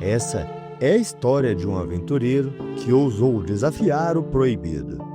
Essa é a história de um aventureiro que ousou desafiar o proibido.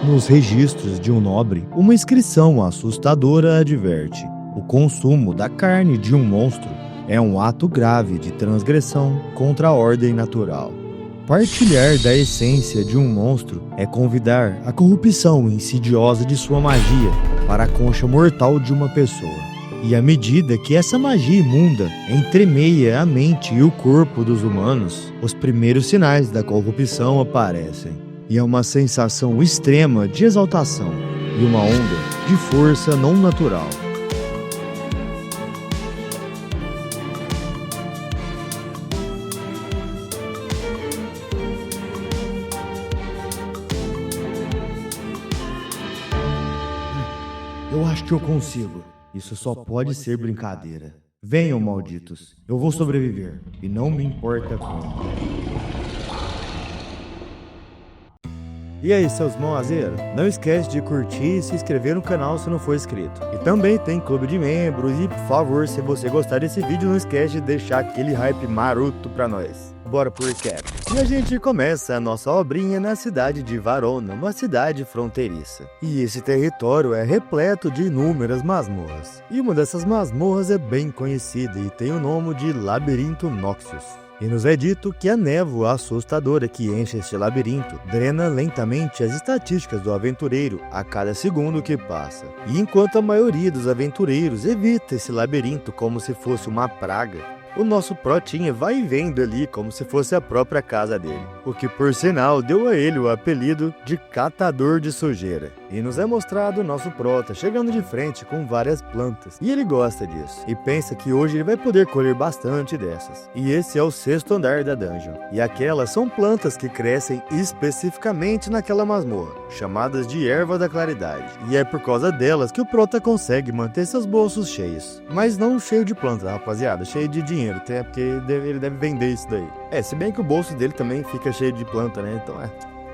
Nos registros de um nobre, uma inscrição assustadora adverte: o consumo da carne de um monstro é um ato grave de transgressão contra a ordem natural. Partilhar da essência de um monstro é convidar a corrupção insidiosa de sua magia para a concha mortal de uma pessoa. E à medida que essa magia imunda entremeia a mente e o corpo dos humanos, os primeiros sinais da corrupção aparecem. E é uma sensação extrema de exaltação e uma onda de força não natural. Eu acho que eu consigo. Isso só pode ser brincadeira. Venham, malditos. Eu vou sobreviver. E não me importa como. E aí, seus mãozeiros? Não esquece de curtir e se inscrever no canal se não for inscrito. E também tem clube de membros e, por favor, se você gostar desse vídeo, não esquece de deixar aquele hype maroto pra nós. Bora pro recap. E a gente começa a nossa obrinha na cidade de Varona, uma cidade fronteiriça. E esse território é repleto de inúmeras masmorras. E uma dessas masmorras é bem conhecida e tem o nome de Labirinto Noxious. E nos é dito que a névoa assustadora que enche este labirinto drena lentamente as estatísticas do aventureiro a cada segundo que passa. E enquanto a maioria dos aventureiros evita esse labirinto como se fosse uma praga, o nosso protinha vai vendo ali como se fosse a própria casa dele, o que por sinal deu a ele o apelido de catador de sujeira. E nos é mostrado o nosso prota chegando de frente com várias plantas, e ele gosta disso, e pensa que hoje ele vai poder colher bastante dessas. E esse é o 6º andar da dungeon, e aquelas são plantas que crescem especificamente naquela masmorra, chamadas de erva da claridade, e é por causa delas que o prota consegue manter seus bolsos cheios, mas não cheio de planta, rapaziada, cheio de dinheiro, até porque ele deve vender isso daí. Se bem que o bolso dele também fica cheio de planta, né? Então é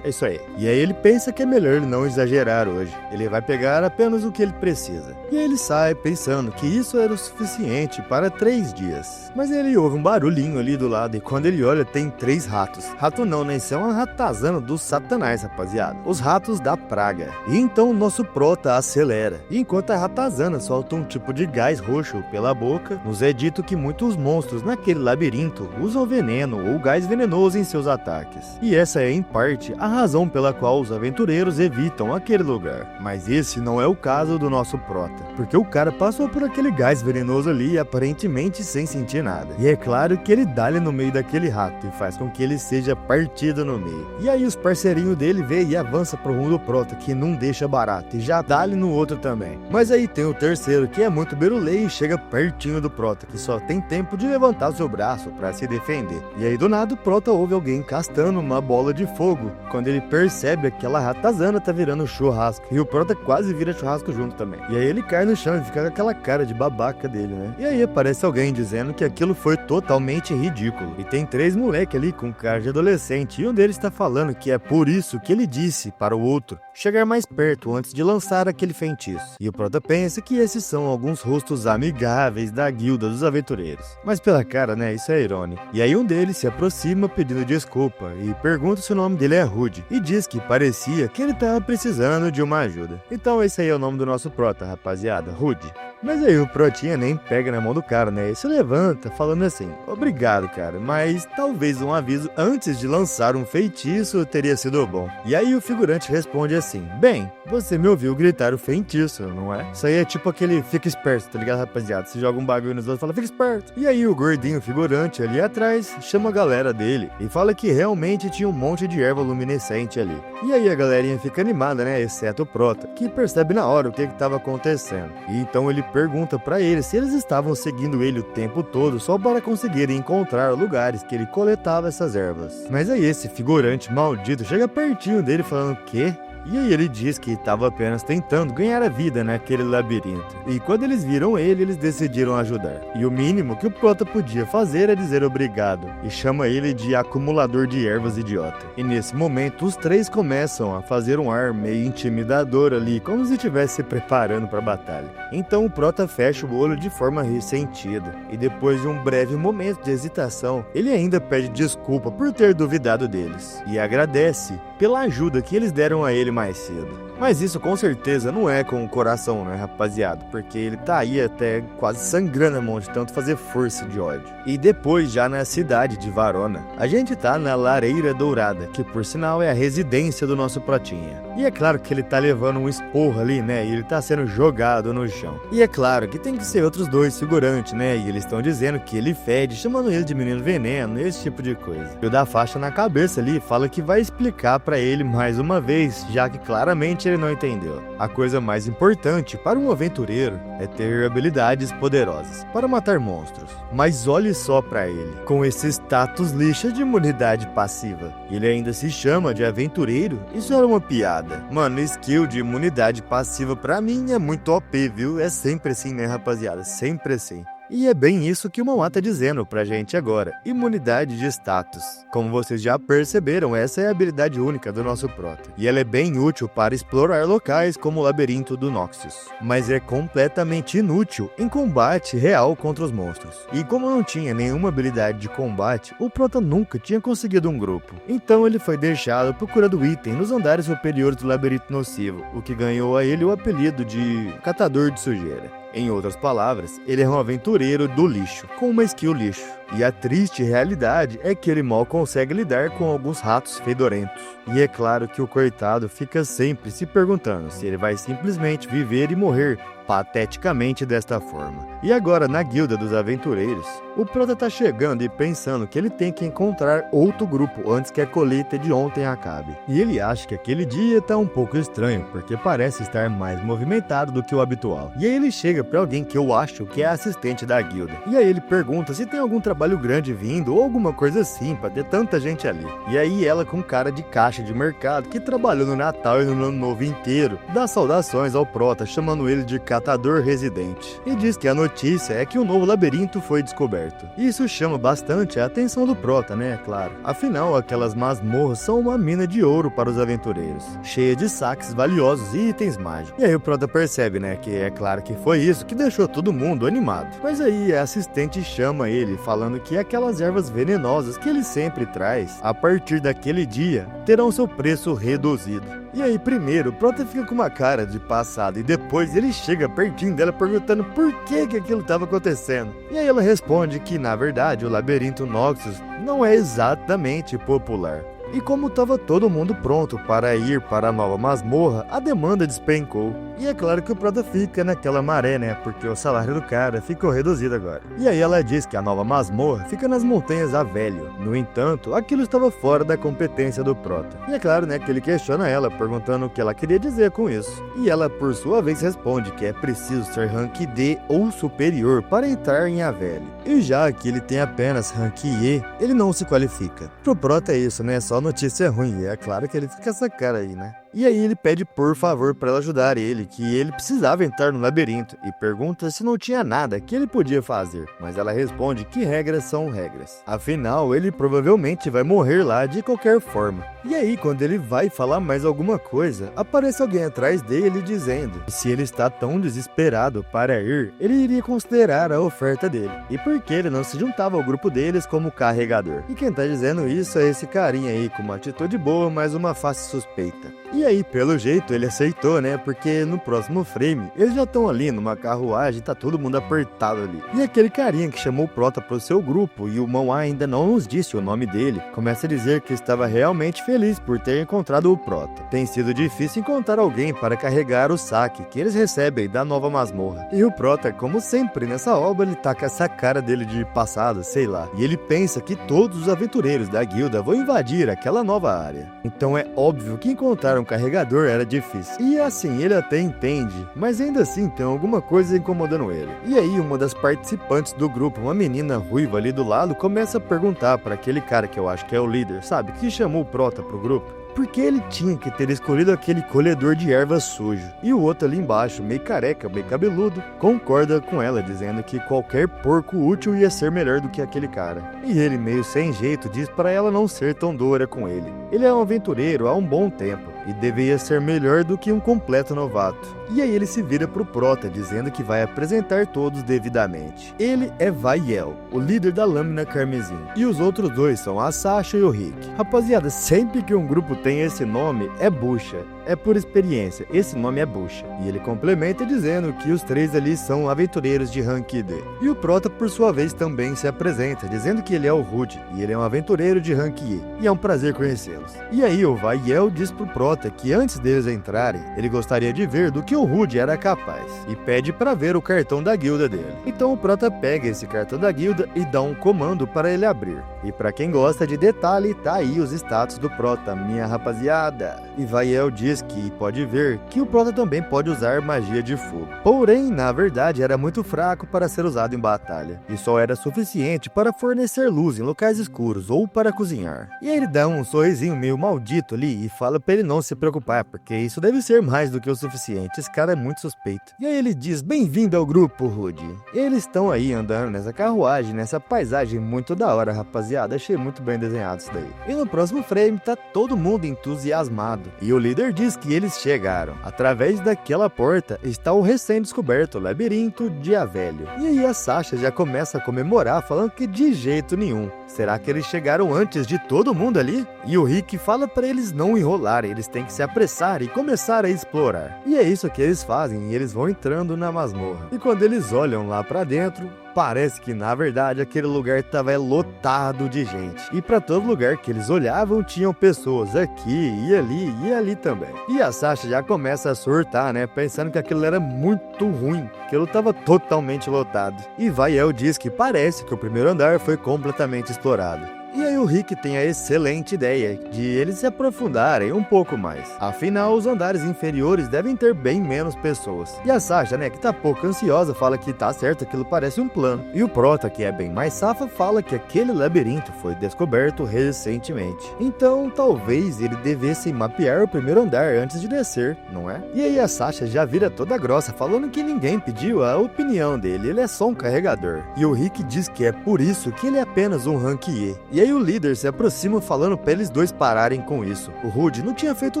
isso aí. E aí ele pensa que é melhor ele não exagerar hoje. Ele vai pegar apenas o que ele precisa. E aí ele sai pensando que isso era o suficiente para 3 dias. Mas ele ouve um barulhinho ali do lado e quando ele olha tem 3 ratos. Rato não, né? Isso é uma ratazana dos satanás, rapaziada. Os ratos da praga. E então o nosso prota acelera. E enquanto a ratazana solta um tipo de gás roxo pela boca, nos é dito que muitos monstros naquele labirinto usam veneno ou gás venenoso em seus ataques. E essa é em parte a razão pela qual os aventureiros evitam aquele lugar. Mas esse não é o caso do nosso prota, porque o cara passou por aquele gás venenoso ali aparentemente sem sentir nada. E é claro que ele dá-lhe no meio daquele rato e faz com que ele seja partido no meio. E aí os parceirinhos dele vê e avança pro rumo do prota, que não deixa barato, e já dá-lhe no outro também. Mas aí tem o terceiro, que é muito berulê e chega pertinho do prota, que só tem tempo de levantar seu braço para se defender. E aí do nada o prota ouve alguém castando uma bola de fogo, quando ele percebe que aquela ratazana tá virando churrasco. E o prota quase vira churrasco junto também. E aí ele cai no chão e fica com aquela cara de babaca dele, né? E aí aparece alguém dizendo que aquilo foi totalmente ridículo. E tem 3 moleques ali com cara de adolescente. E um deles tá falando que é por isso que ele disse para o outro chegar mais perto antes de lançar aquele feitiço. E o prota pensa que esses são alguns rostos amigáveis da guilda dos aventureiros. Mas pela cara, né? Isso é irônico. E aí um deles se aproxima pedindo desculpa e pergunta se o nome dele é Rude. E diz que parecia que ele tava precisando de uma ajuda. Então esse aí é o nome do nosso prota, rapaziada, Rude. Mas aí o Protinha nem pega na mão do cara, né? Ele se levanta falando assim: obrigado, cara, mas talvez um aviso antes de lançar um feitiço teria sido bom. E aí o figurante responde assim: bem, você me ouviu gritar o feitiço, não é? Isso aí é tipo aquele fica esperto, tá ligado, rapaziada? Você joga um bagulho nos outros e fala fica esperto. E aí o gordinho figurante ali atrás chama a galera dele e fala que realmente tinha um monte de erva luminescente ali. E aí a galerinha fica animada, né? Exceto o Prota, que percebe na hora o que estava acontecendo. E então ele pergunta pra eles se eles estavam seguindo ele o tempo todo só para conseguirem encontrar lugares que ele coletava essas ervas. Mas aí esse figurante maldito chega pertinho dele falando que... E aí ele diz que estava apenas tentando ganhar a vida naquele labirinto. E quando eles viram ele, eles decidiram ajudar. E o mínimo que o Prota podia fazer é dizer obrigado. E chama ele de acumulador de ervas idiota. E nesse momento, os três começam a fazer um ar meio intimidador ali, como se estivesse se preparando para a batalha. Então o Prota fecha o olho de forma ressentida. E depois de um breve momento de hesitação, ele ainda pede desculpa por ter duvidado deles. E agradece pela ajuda que eles deram a ele mais cedo. Mas isso com certeza não é com o coração, né, rapaziada? Porque ele tá aí até quase sangrando a mão de tanto fazer força de ódio. E depois, já na cidade de Varona, a gente tá na Lareira Dourada, que por sinal é a residência do nosso Protinha. E é claro que ele tá levando um esporro ali, né, e ele tá sendo jogado no chão. E é claro que tem que ser outros dois figurantes, né, e eles estão dizendo que ele fede, chamando ele de menino veneno, esse tipo de coisa. E o da faixa na cabeça ali fala que vai explicar pra ele mais uma vez, já que claramente ele não entendeu. A coisa mais importante para um aventureiro é ter habilidades poderosas para matar monstros. Mas olhe só pra ele, com esse status lixa de imunidade passiva. Ele ainda se chama de aventureiro? Isso era uma piada. Mano, skill de imunidade passiva pra mim é muito OP, viu? É sempre assim, né, rapaziada? Sempre assim. E é bem isso que o Mauá tá dizendo pra gente agora, imunidade de status. Como vocês já perceberam, essa é a habilidade única do nosso Prota. E ela é bem útil para explorar locais como o labirinto do Noxus. Mas é completamente inútil em combate real contra os monstros. E como não tinha nenhuma habilidade de combate, o Prota nunca tinha conseguido um grupo. Então ele foi deixado procurando item nos andares superiores do labirinto nocivo, o que ganhou a ele o apelido de catador de sujeira. Em outras palavras, ele é um aventureiro do lixo, com uma skill lixo. E a triste realidade é que ele mal consegue lidar com alguns ratos fedorentos. E é claro que o coitado fica sempre se perguntando se ele vai simplesmente viver e morrer pateticamente desta forma. E agora, na guilda dos aventureiros, o Prota tá chegando e pensando que ele tem que encontrar outro grupo antes que a colheita de ontem acabe. E ele acha que aquele dia tá um pouco estranho, porque parece estar mais movimentado do que o habitual. E aí ele chega pra alguém que eu acho que é assistente da guilda. E aí ele pergunta se tem algum trabalho grande vindo ou alguma coisa assim pra ter tanta gente ali. E aí ela, com cara de caixa de mercado que trabalhou no Natal e no Ano Novo inteiro, dá saudações ao Prota, chamando ele de catador residente. E diz que a notícia é que um novo labirinto foi descoberto. Isso chama bastante a atenção do Prota, né? Claro. Afinal, aquelas masmorras são uma mina de ouro para os aventureiros, cheia de saques valiosos e itens mágicos. E aí o Prota percebe, né, que é claro que foi isso que deixou todo mundo animado. Mas aí a assistente chama ele, falando que aquelas ervas venenosas que ele sempre traz, a partir daquele dia, terão seu preço reduzido. E aí primeiro o Prota fica com uma cara de passado e depois ele chega pertinho dela perguntando por que aquilo estava acontecendo. E aí ela responde que na verdade o labirinto Noxus não é exatamente popular. E como estava todo mundo pronto para ir para a nova masmorra, a demanda despencou. E é claro que o Prota fica naquela maré, né? Porque o salário do cara ficou reduzido agora. E aí ela diz que a nova masmorra fica nas montanhas a Velho. No entanto, aquilo estava fora da competência do Prota. E é claro, né, que ele questiona ela, perguntando o que ela queria dizer com isso. E ela, por sua vez, responde que é preciso ser rank D ou superior para entrar em a Velho. E já que ele tem apenas rank E, ele não se qualifica. Pro Prota é isso, né? Só notícia ruim. E é claro que ele fica com essa cara aí, né? E aí ele pede por favor para ela ajudar ele, que ele precisava entrar no labirinto, e pergunta se não tinha nada que ele podia fazer, mas ela responde que regras são regras. Afinal, ele provavelmente vai morrer lá de qualquer forma. E aí, quando ele vai falar mais alguma coisa, aparece alguém atrás dele dizendo que se ele está tão desesperado para ir, ele iria considerar a oferta dele, e porque ele não se juntava ao grupo deles como carregador. E quem tá dizendo isso é esse carinha aí, com uma atitude boa, mas uma face suspeita. E aí, pelo jeito, ele aceitou, né? Porque no próximo frame, eles já estão ali numa carruagem, tá todo mundo apertado ali. E aquele carinha que chamou o Prota pro seu grupo e o Mão ainda não nos disse o nome dele, começa a dizer que estava realmente feliz por ter encontrado o Prota. Tem sido difícil encontrar alguém para carregar o saque que eles recebem da nova masmorra. E o Prota, como sempre nessa obra, ele tá com essa cara dele de passado, sei lá. E ele pensa que todos os aventureiros da guilda vão invadir aquela nova área. Então é óbvio que encontrar um carregador era difícil. E assim, ele até entende, mas ainda assim tem alguma coisa incomodando ele. E aí, uma das participantes do grupo, uma menina ruiva ali do lado, começa a perguntar para aquele cara que eu acho que é o líder, sabe? Que chamou o Prota pro grupo. Porque ele tinha que ter escolhido aquele colhedor de ervas sujo. E o outro ali embaixo, meio careca, meio cabeludo, concorda com ela, dizendo que qualquer porco útil ia ser melhor do que aquele cara. E ele, meio sem jeito, diz para ela não ser tão dura com ele. Ele é um aventureiro há um bom tempo e deveria ser melhor do que um completo novato. E aí ele se vira pro Prota, dizendo que vai apresentar todos devidamente. Ele é Vaiel, o líder da Lâmina Carmesim. E os outros dois são a Sasha e o Rick. Rapaziada, sempre que um grupo tem esse nome, é bucha. É por experiência, esse nome é bucha. E ele complementa dizendo que os três ali são aventureiros de rank D. E o Prota, por sua vez, também se apresenta, dizendo que ele é o Rude, e ele é um aventureiro de rank E. E é um prazer conhecê-los. E aí o Vaiel diz pro Prota que antes deles entrarem, ele gostaria de ver do que o Rude era capaz. E pede para ver o cartão da guilda dele. Então o Prota pega esse cartão da guilda e dá um comando para ele abrir. E para quem gosta de detalhe, tá aí os status do Prota, minha rapaziada. E Vaiel diz que pode ver que o Prota também pode usar magia de fogo. Porém, na verdade, era muito fraco para ser usado em batalha. E só era suficiente para fornecer luz em locais escuros ou para cozinhar. E aí ele dá um sorrisinho meio maldito ali e fala para ele não se preocupar, porque isso deve ser mais do que o suficiente. Esse cara é muito suspeito. E aí ele diz, bem-vindo ao grupo, Rude. Eles estão aí andando nessa carruagem, nessa paisagem muito da hora, rapaziada. Achei muito bem desenhado isso daí. E no próximo frame tá todo mundo entusiasmado. E o líder diz que eles chegaram. Através daquela porta está o recém-descoberto labirinto de Avelho. E aí a Sasha já começa a comemorar, falando que de jeito nenhum. Será que eles chegaram antes de todo mundo ali? E o Rick fala para eles não enrolarem, eles têm que se apressar e começar a explorar. E é isso que eles fazem, e eles vão entrando na masmorra. E quando eles olham lá para dentro, parece que na verdade aquele lugar estava lotado de gente. E para todo lugar que eles olhavam tinham pessoas aqui e ali também. E a Sasha já começa a surtar, né? Pensando que aquilo era muito ruim, que aquilo estava totalmente lotado. E Vaiel diz que parece que o primeiro andar foi completamente explorado. E aí o Rick tem a excelente ideia de eles se aprofundarem um pouco mais. Afinal, os andares inferiores devem ter bem menos pessoas. E a Sasha, né, que tá pouco ansiosa, fala que tá certo, aquilo parece um plano. E o Prota, que é bem mais safa, fala que aquele labirinto foi descoberto recentemente. Então, talvez ele devesse mapear o primeiro andar antes de descer, não é? E aí a Sasha já vira toda grossa, falando que ninguém pediu a opinião dele, ele é só um carregador. E o Rick diz que é por isso que ele é apenas um rank E. E aí o líder se aproxima falando pra eles dois pararem com isso. O Rude não tinha feito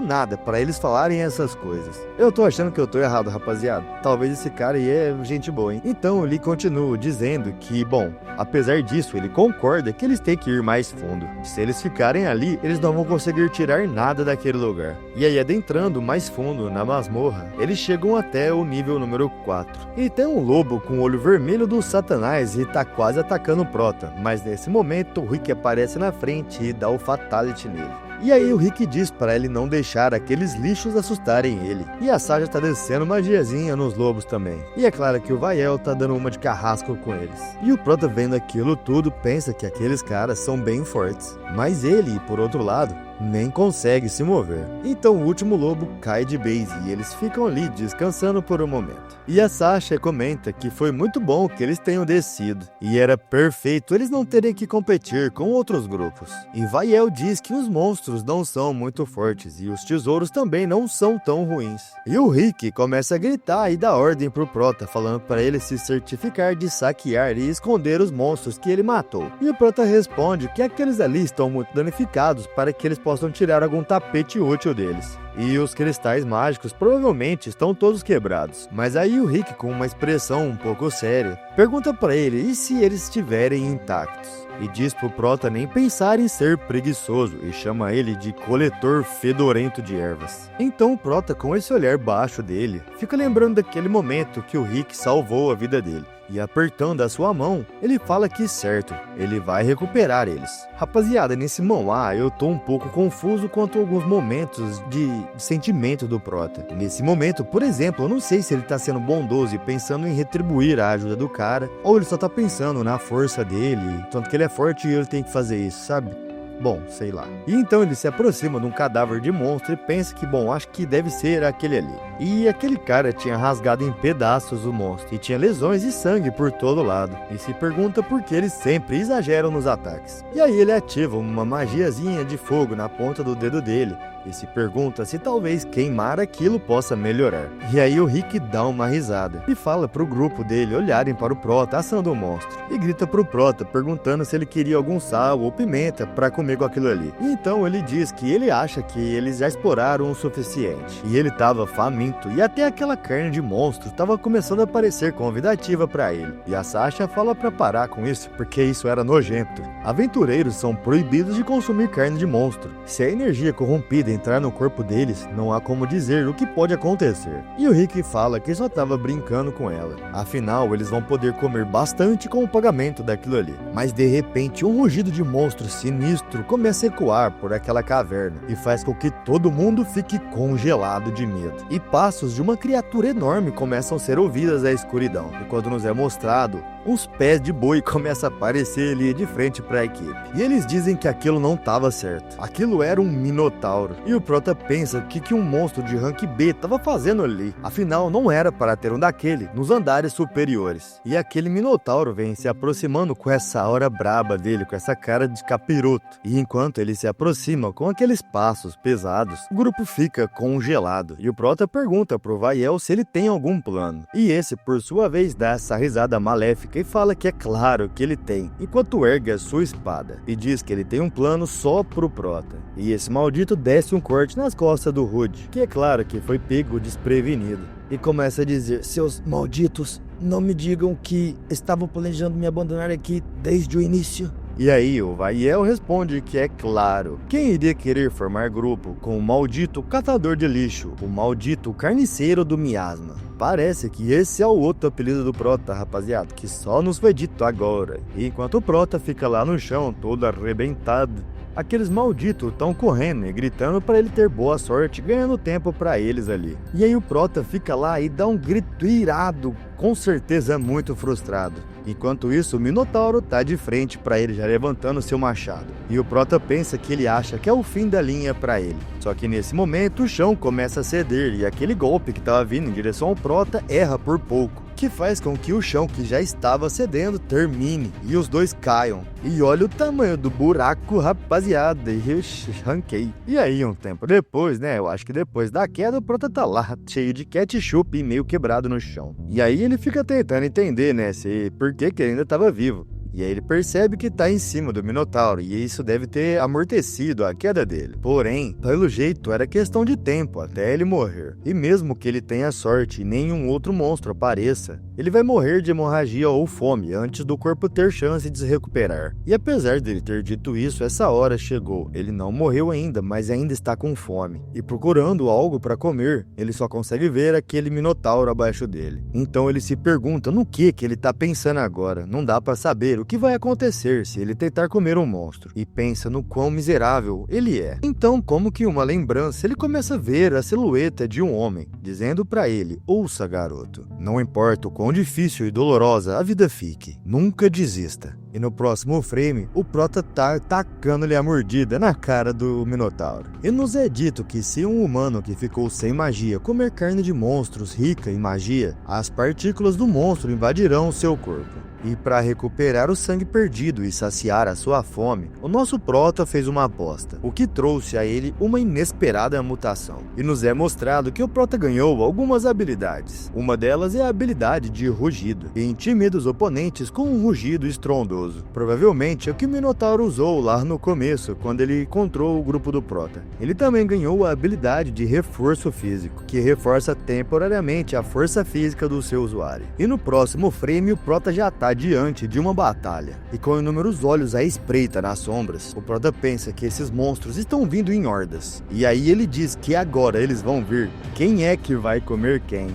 nada pra eles falarem essas coisas. Eu tô achando que eu tô errado, rapaziada. Talvez esse cara aí é gente boa, hein? Então ele continua dizendo que, bom, apesar disso, ele concorda que eles têm que ir mais fundo. Se eles ficarem ali, eles não vão conseguir tirar nada daquele lugar. E aí, adentrando mais fundo na masmorra, eles chegam até o nível número 4. E tem um lobo com o olho vermelho do Satanás e tá quase atacando o Prota. Mas nesse momento, o Rick aparece na frente e dá o fatality nele. E aí o Rick diz para ele não deixar aqueles lixos assustarem ele. E a Sasha tá descendo magiazinha nos lobos também. E é claro que o Vaiel tá dando uma de carrasco com eles. E o Prota, vendo aquilo tudo, pensa que aqueles caras são bem fortes. Mas ele, por outro lado, nem consegue se mover. Então o último lobo cai de base e eles ficam ali descansando por um momento. E a Sasha comenta que foi muito bom que eles tenham descido. E era perfeito eles não terem que competir com outros grupos. E Vaiel diz que os monstros não são muito fortes e os tesouros também não são tão ruins. E o Rick começa a gritar e dar ordem pro Prota, falando para ele se certificar de saquear e esconder os monstros que ele matou. E o Prota responde que aqueles ali estão muito danificados para que eles possam possam tirar algum tapete útil deles. E os cristais mágicos provavelmente estão todos quebrados. Mas aí o Rick, com uma expressão um pouco séria, pergunta pra ele e se eles estiverem intactos. E diz pro Prota nem pensar em ser preguiçoso e chama ele de coletor fedorento de ervas. Então o Prota, com esse olhar baixo dele, fica lembrando daquele momento que o Rick salvou a vida dele. E apertando a sua mão, ele fala que certo, ele vai recuperar eles. Rapaziada, nesse manhwa eu tô um pouco confuso quanto a alguns momentos de sentimento do Prota. Nesse momento, por exemplo, eu não sei se ele tá sendo bondoso e pensando em retribuir a ajuda do cara, ou ele só tá pensando na força dele, tanto que ele é forte e ele tem que fazer isso, sabe? Bom, sei lá. E então ele se aproxima de um cadáver de monstro e pensa que, bom, acho que deve ser aquele ali. E aquele cara tinha rasgado em pedaços o monstro e tinha lesões e sangue por todo lado. E se pergunta por que eles sempre exageram nos ataques. E aí ele ativa uma magiazinha de fogo na ponta do dedo dele e se pergunta se talvez queimar aquilo possa melhorar. E aí o Rick dá uma risada e fala pro grupo dele olharem para o Prota assando o monstro. E grita pro Prota perguntando se ele queria algum sal ou pimenta para comer com aquilo ali. E então ele diz que ele acha que eles já exploraram o suficiente. E ele tava faminto e até aquela carne de monstro tava começando a parecer convidativa para ele. E a Sasha fala para parar com isso porque isso era nojento. Aventureiros são proibidos de consumir carne de monstro. Se a energia corrompida entrar no corpo deles, não há como dizer o que pode acontecer. E o Rick fala que só estava brincando com ela. Afinal, eles vão poder comer bastante com o pagamento daquilo ali. Mas de repente, um rugido de monstro sinistro começa a ecoar por aquela caverna e faz com que todo mundo fique congelado de medo. E passos de uma criatura enorme começam a ser ouvidas na escuridão. E quando nos é mostrado, uns pés de boi começam a aparecer ali de frente para a equipe. E eles dizem que aquilo não estava certo. Aquilo era um minotauro. E o Prota pensa que um monstro de rank B estava fazendo ali. Afinal, não era para ter um daquele nos andares superiores. E aquele minotauro vem se aproximando com essa aura braba dele, com essa cara de capiroto. E enquanto ele se aproxima com aqueles passos pesados, o grupo fica congelado. E o Prota pergunta pro Vael se ele tem algum plano. E esse, por sua vez, dá essa risada maléfica e fala que é claro que ele tem, enquanto ergue a sua espada. E diz que ele tem um plano só pro Prota. E esse maldito desce um corte nas costas do Rude, que é claro que foi pego desprevenido. E começa a dizer: seus malditos, não me digam que estavam planejando me abandonar aqui desde o início. E aí o Vael responde que é claro, quem iria querer formar grupo com o maldito catador de lixo, o maldito carniceiro do miasma. Parece que esse é o outro apelido do Prota, rapaziada, que só nos foi dito agora. E enquanto o Prota fica lá no chão, todo arrebentado, aqueles malditos estão correndo e gritando para ele ter boa sorte, ganhando tempo para eles ali. E aí o Prota fica lá e dá um grito irado, com certeza muito frustrado. Enquanto isso, o Minotauro tá de frente para ele, já levantando seu machado. E o Prota pensa que ele acha que é o fim da linha para ele. Só que nesse momento o chão começa a ceder e aquele golpe que estava vindo em direção ao Prota erra por pouco, que faz com que o chão que já estava cedendo termine e os dois caiam. E olha o tamanho do buraco, rapaziada, e eu ranquei. E aí um tempo depois, né, eu acho que depois da queda, o Prota tá lá, cheio de ketchup e meio quebrado no chão. E aí ele fica tentando entender, né, por que ele ainda tava vivo. E aí ele percebe que tá em cima do Minotauro, e isso deve ter amortecido a queda dele. Porém, pelo jeito, era questão de tempo até ele morrer. E mesmo que ele tenha sorte e nenhum outro monstro apareça, ele vai morrer de hemorragia ou fome antes do corpo ter chance de se recuperar. E apesar dele ter dito isso, essa hora chegou. Ele não morreu ainda, mas ainda está com fome. E procurando algo para comer, ele só consegue ver aquele Minotauro abaixo dele. Então ele se pergunta no que ele tá pensando agora. Não dá para saber o que vai acontecer se ele tentar comer um monstro. E pensa no quão miserável ele é. Então, como que uma lembrança, ele começa a ver a silhueta de um homem, dizendo para ele: ouça, garoto, não importa o quão difícil e dolorosa a vida fique, nunca desista. E no próximo frame, o Prota tá tacando-lhe a mordida na cara do Minotauro. E nos é dito que se um humano que ficou sem magia comer carne de monstros rica em magia, as partículas do monstro invadirão seu corpo. E para recuperar o sangue perdido e saciar a sua fome, o nosso prota fez uma aposta, o que trouxe a ele uma inesperada mutação. E nos é mostrado que o prota ganhou algumas habilidades. Uma delas é a habilidade de rugido, e intimida os oponentes com um rugido estrondoso. Provavelmente é o que o Minotauro usou lá no começo, quando ele encontrou o grupo do prota. Ele também ganhou a habilidade de reforço físico, que reforça temporariamente a força física do seu usuário. E no próximo frame o prota já está diante de uma batalha, e com inúmeros olhos à espreita nas sombras, o prota pensa que esses monstros estão vindo em hordas. E aí ele diz que agora eles vão vir. Quem é que vai comer quem?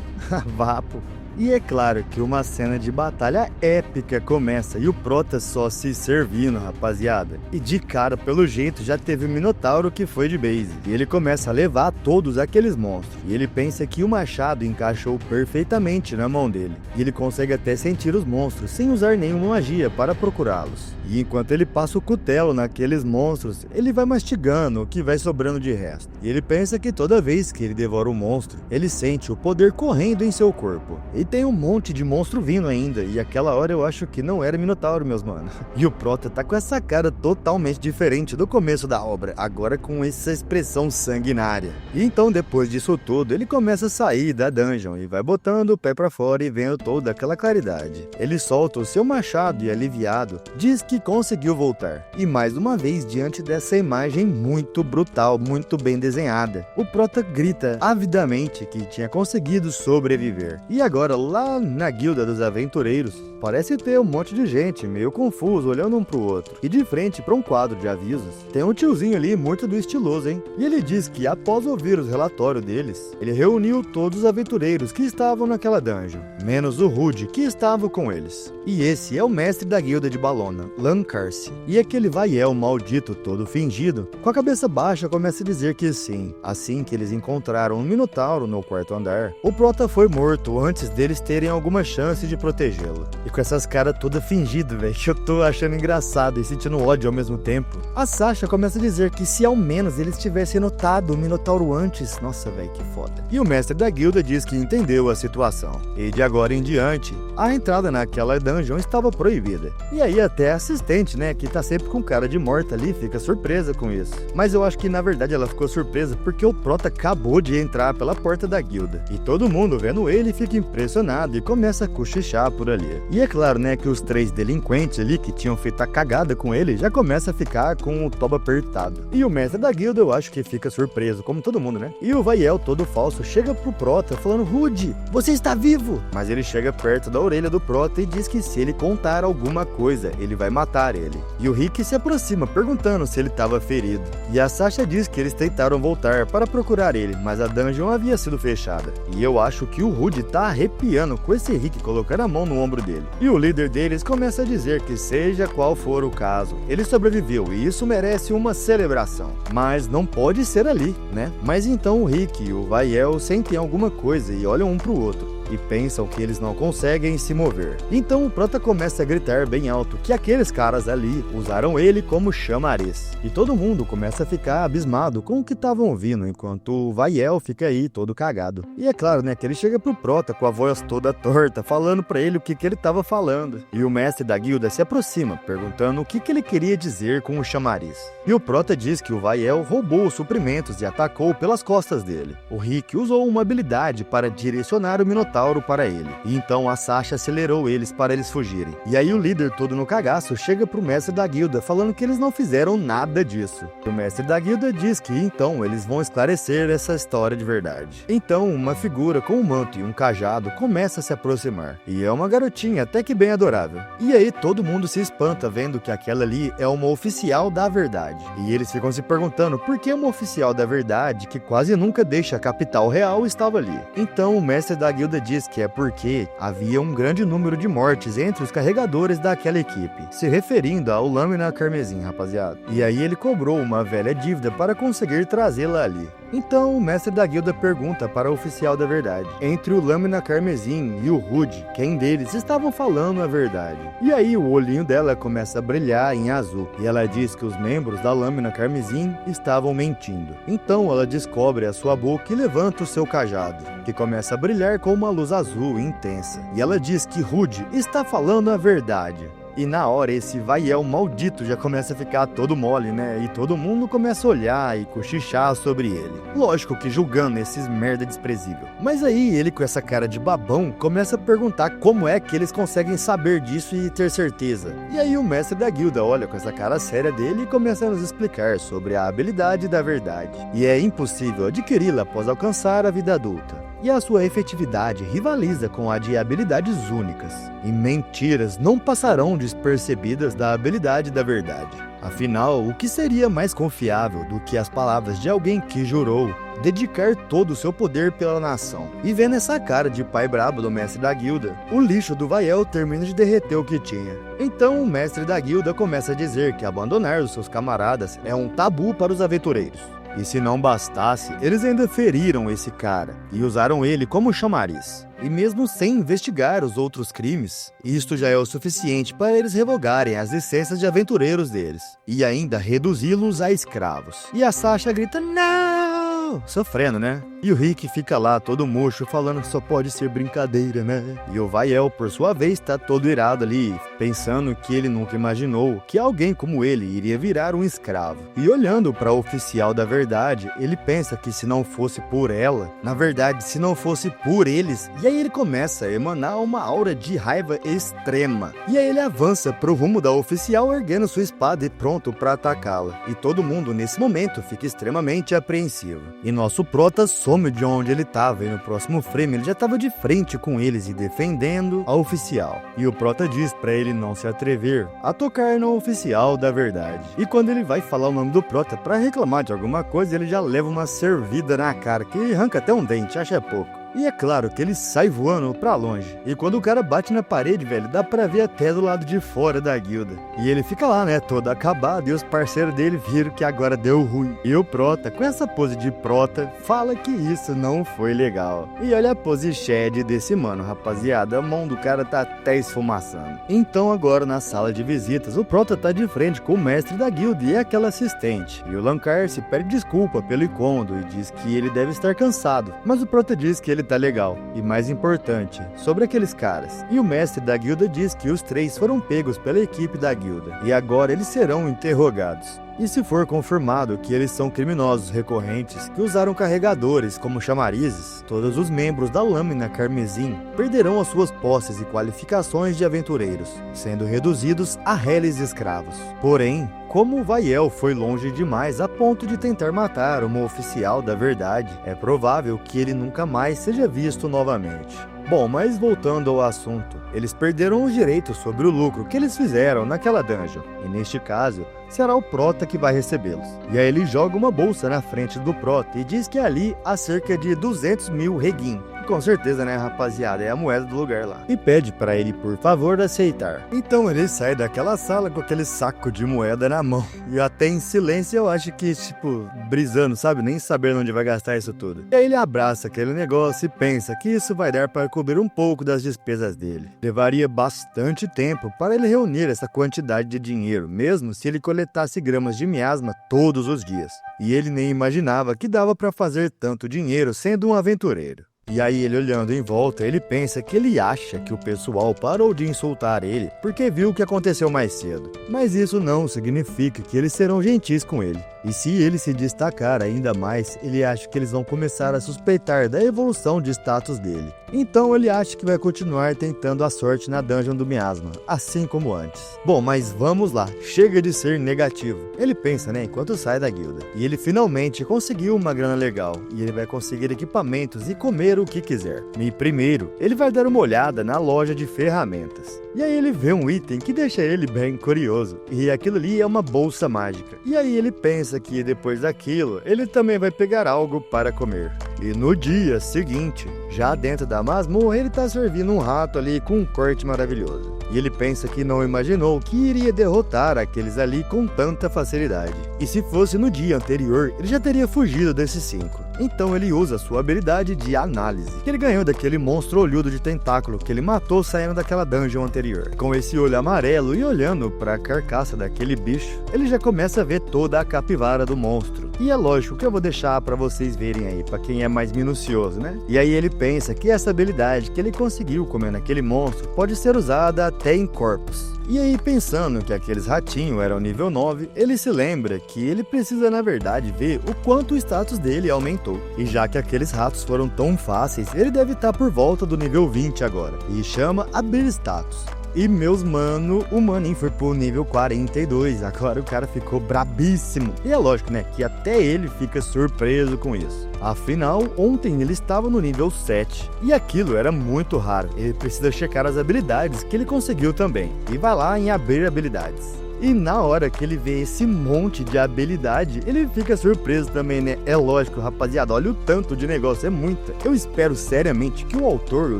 Vapo. E é claro que uma cena de batalha épica começa e o prota só se servindo, rapaziada. E de cara, pelo jeito, já teve o Minotauro que foi de base. E ele começa a levar todos aqueles monstros. E ele pensa que o machado encaixou perfeitamente na mão dele. E ele consegue até sentir os monstros sem usar nenhuma magia para procurá-los. E enquanto ele passa o cutelo naqueles monstros, ele vai mastigando o que vai sobrando de resto. E ele pensa que toda vez que ele devora um monstro, ele sente o poder correndo em seu corpo. E tem um monte de monstro vindo ainda, e aquela hora eu acho que não era Minotauro, meus manos. E o prota tá com essa cara totalmente diferente do começo da obra, agora com essa expressão sanguinária. E então depois disso tudo, ele começa a sair da dungeon e vai botando o pé pra fora e vendo toda aquela claridade. Ele solta o seu machado e aliviado, diz que conseguiu voltar. E mais uma vez, diante dessa imagem muito brutal, muito bem desenhada, o prota grita avidamente que tinha conseguido sobreviver. E agora, lá na guilda dos aventureiros, parece ter um monte de gente meio confuso olhando um pro outro. E de frente para um quadro de avisos, tem um tiozinho ali muito do estiloso, hein? E ele diz que após ouvir os relatórios deles, ele reuniu todos os aventureiros que estavam naquela dungeon, menos o Rude que estava com eles. E esse é o mestre da guilda de Balona, Lancarce. E aquele Vaiel maldito todo fingido, com a cabeça baixa, começa a dizer que sim. Assim que eles encontraram um Minotauro no quarto andar, o prota foi morto antes deles terem alguma chance de protegê-lo. E com essas caras todas fingidas, velho, que eu tô achando engraçado e sentindo ódio ao mesmo tempo. A Sasha começa a dizer que se ao menos eles tivessem notado o Minotauro antes, nossa, velho, que foda. E o mestre da guilda diz que entendeu a situação. E de agora em diante, a entrada naquela dungeon estava proibida. E aí até a assistente, né, que tá sempre com cara de morta ali, fica surpresa com isso. Mas eu acho que na verdade ela ficou surpresa porque o prota acabou de entrar pela porta da guilda. E todo mundo vendo ele fica impressionado e começa a cochichar por ali. E é claro, né, que os três delinquentes ali que tinham feito a cagada com ele já começa a ficar com o toba apertado. E o mestre da guilda eu acho que fica surpreso, como todo mundo, né? E o Vaiel todo falso chega pro prota falando: Rude, você está vivo! Mas ele chega perto da orelha do prota e diz que se ele contar alguma coisa, ele vai matar ele. E o Rick se aproxima perguntando se ele estava ferido. E a Sasha diz que eles tentaram voltar para procurar ele, mas a dungeon havia sido fechada. E eu acho que o Rude tá arrepiando com esse Rick colocando a mão no ombro dele. E o líder deles começa a dizer que seja qual for o caso, ele sobreviveu e isso merece uma celebração. Mas não pode ser ali, né? Mas então o Rick e o Vaiel sentem alguma coisa e olham um pro outro. E pensam que eles não conseguem se mover. Então o prota começa a gritar bem alto que aqueles caras ali usaram ele como chamariz. E todo mundo começa a ficar abismado com o que estavam ouvindo, enquanto o Vaiel fica aí todo cagado. E é claro, né, que ele chega pro prota com a voz toda torta, falando pra ele o que ele tava falando. E o mestre da guilda se aproxima, perguntando o que ele queria dizer com o chamariz. E o prota diz que o Vaiel roubou os suprimentos e atacou pelas costas dele. O Rick usou uma habilidade para direcionar o Minotauro para ele, e então a Sasha acelerou eles para eles fugirem. E aí o líder todo no cagaço chega pro mestre da guilda falando que eles não fizeram nada disso. O mestre da guilda diz que então eles vão esclarecer essa história de verdade. Então uma figura com um manto e um cajado começa a se aproximar, e é uma garotinha até que bem adorável. E aí todo mundo se espanta vendo que aquela ali é uma oficial da verdade, e eles ficam se perguntando por que uma oficial da verdade que quase nunca deixa a capital real estava ali. Então o mestre da guilda diz que é porque havia um grande número de mortes entre os carregadores daquela equipe, se referindo ao Lâmina Carmesim, rapaziada. E aí ele cobrou uma velha dívida para conseguir trazê-la ali. Então o mestre da guilda pergunta para o oficial da verdade, entre o Lâmina Carmesim e o Rude, quem deles estavam falando a verdade. E aí o olhinho dela começa a brilhar em azul, e ela diz que os membros da Lâmina Carmesim estavam mentindo. Então ela descobre a sua boca e levanta o seu cajado, que começa a brilhar com uma luz azul intensa. E ela diz que Rude está falando a verdade. E na hora esse Vaiel maldito já começa a ficar todo mole, né? E todo mundo começa a olhar e cochichar sobre ele. Lógico que julgando esses merda desprezível. Mas aí ele com essa cara de babão começa a perguntar como é que eles conseguem saber disso e ter certeza. E aí o mestre da guilda olha com essa cara séria dele e começa a nos explicar sobre a habilidade da verdade. E é impossível adquiri-la após alcançar a vida adulta. E a sua efetividade rivaliza com a de habilidades únicas. E mentiras não passarão despercebidas da habilidade da verdade. Afinal, o que seria mais confiável do que as palavras de alguém que jurou dedicar todo o seu poder pela nação? E vendo essa cara de pai brabo do mestre da guilda, o lixo do Vaiel termina de derreter o que tinha. Então o mestre da guilda começa a dizer que abandonar os seus camaradas é um tabu para os aventureiros. E se não bastasse, eles ainda feriram esse cara e usaram ele como chamariz. E mesmo sem investigar os outros crimes, isto já é o suficiente para eles revogarem as licenças de aventureiros deles e ainda reduzi-los a escravos. E a Sasha grita não, sofrendo, né? E o Rick fica lá todo murcho falando que só pode ser brincadeira, né? E o Vaiel, por sua vez, tá todo irado ali, pensando que ele nunca imaginou que alguém como ele iria virar um escravo. E olhando para o oficial da verdade, ele pensa que se não fosse por ela, na verdade, se não fosse por eles, e aí ele começa a emanar uma aura de raiva extrema. E aí ele avança pro rumo da oficial erguendo sua espada e pronto para atacá-la. E todo mundo nesse momento fica extremamente apreensivo. E nosso prota some de onde ele estava e no próximo frame ele já estava de frente com eles e defendendo a oficial. E o prota diz para ele não se atrever a tocar no oficial da verdade. E quando ele vai falar o nome do prota para reclamar de alguma coisa, ele já leva uma servida na cara que arranca até um dente, acha é pouco. E é claro que ele sai voando pra longe. E quando o cara bate na parede, velho, dá pra ver até do lado de fora da guilda. E ele fica lá, né, todo acabado. E os parceiros dele viram que agora deu ruim. E o prota, com essa pose de prota, fala que isso não foi legal. E olha a pose shed desse mano, rapaziada. A mão do cara tá até esfumaçando. Então agora na sala de visitas, o prota tá de frente com o mestre da guilda e aquela assistente. E o Lancar se pede desculpa pelo Ikondo e diz que ele deve estar cansado. Mas o prota diz que ele tá legal. E mais importante, sobre aqueles caras. E o mestre da guilda diz que os 3 foram pegos pela equipe da guilda. E agora eles serão interrogados. E se for confirmado que eles são criminosos recorrentes que usaram carregadores como chamarizes, todos os membros da Lâmina Carmesim perderão as suas posses e qualificações de aventureiros, sendo reduzidos a réis escravos. Porém, como o Vaiel foi longe demais a ponto de tentar matar uma oficial da verdade, é provável que ele nunca mais seja visto novamente. Bom, mas voltando ao assunto, eles perderam os direitos sobre o lucro que eles fizeram naquela dungeon, e neste caso, será o prota que vai recebê-los. E aí ele joga uma bolsa na frente do prota e diz que ali há cerca de 200 mil reguim. Com certeza, né, rapaziada, é a moeda do lugar lá. E pede pra ele, por favor, aceitar. Então ele sai daquela sala com aquele saco de moeda na mão. E até em silêncio eu acho que, tipo, brisando, sabe? Nem sabendo onde vai gastar isso tudo. E aí ele abraça aquele negócio e pensa que isso vai dar para cobrir um pouco das despesas dele. Levaria bastante tempo para ele reunir essa quantidade de dinheiro, mesmo se ele coletasse gramas de miasma todos os dias. E ele nem imaginava que dava para fazer tanto dinheiro sendo um aventureiro. E aí ele olhando em volta, ele pensa que ele acha que o pessoal parou de insultar ele porque viu o que aconteceu mais cedo. Mas isso não significa que eles serão gentis com ele. E se ele se destacar ainda mais, ele acha que eles vão começar a suspeitar da evolução de status dele. Então ele acha que vai continuar tentando a sorte na dungeon do miasma, assim como antes. Bom, mas vamos lá, chega de ser negativo. Ele pensa, né, enquanto sai da guilda. E ele finalmente conseguiu uma grana legal, e ele vai conseguir equipamentos e comer o que quiser. E primeiro, ele vai dar uma olhada na loja de ferramentas. E aí ele vê um item que deixa ele bem curioso, e aquilo ali é uma bolsa mágica. E aí ele pensa que depois daquilo, ele também vai pegar algo para comer. E no dia seguinte, já dentro da masmorra, ele tá servindo um rato ali com um corte maravilhoso. E ele pensa que não imaginou que iria derrotar aqueles ali com tanta facilidade. E se fosse no dia anterior, ele já teria fugido desses 5. Então ele usa sua habilidade de análise, que ele ganhou daquele monstro olhudo de tentáculo que ele matou saindo daquela dungeon anterior. Com esse olho amarelo e olhando para a carcaça daquele bicho, ele já começa a ver toda a capivara do monstro. E é lógico que eu vou deixar para vocês verem aí, para quem é mais minucioso, né? E aí ele pensa que essa habilidade que ele conseguiu comendo aquele monstro pode ser usada até em corpos. E aí, pensando que aqueles ratinhos eram nível 9, ele se lembra que ele precisa, na verdade, ver o quanto o status dele aumentou. E já que aqueles ratos foram tão fáceis, ele deve estar por volta do nível 20 agora. E chama abrir status. E meus mano, o maninho foi pro nível 42, agora o cara ficou brabíssimo. E é lógico, né, que até ele fica surpreso com isso. Afinal, ontem ele estava no nível 7, e aquilo era muito raro. Ele precisa checar as habilidades que ele conseguiu também. E vai lá em abrir habilidades. E na hora que ele vê esse monte de habilidade, ele fica surpreso também, né? É lógico, rapaziada, olha o tanto de negócio, é muita. Eu espero seriamente que o autor, o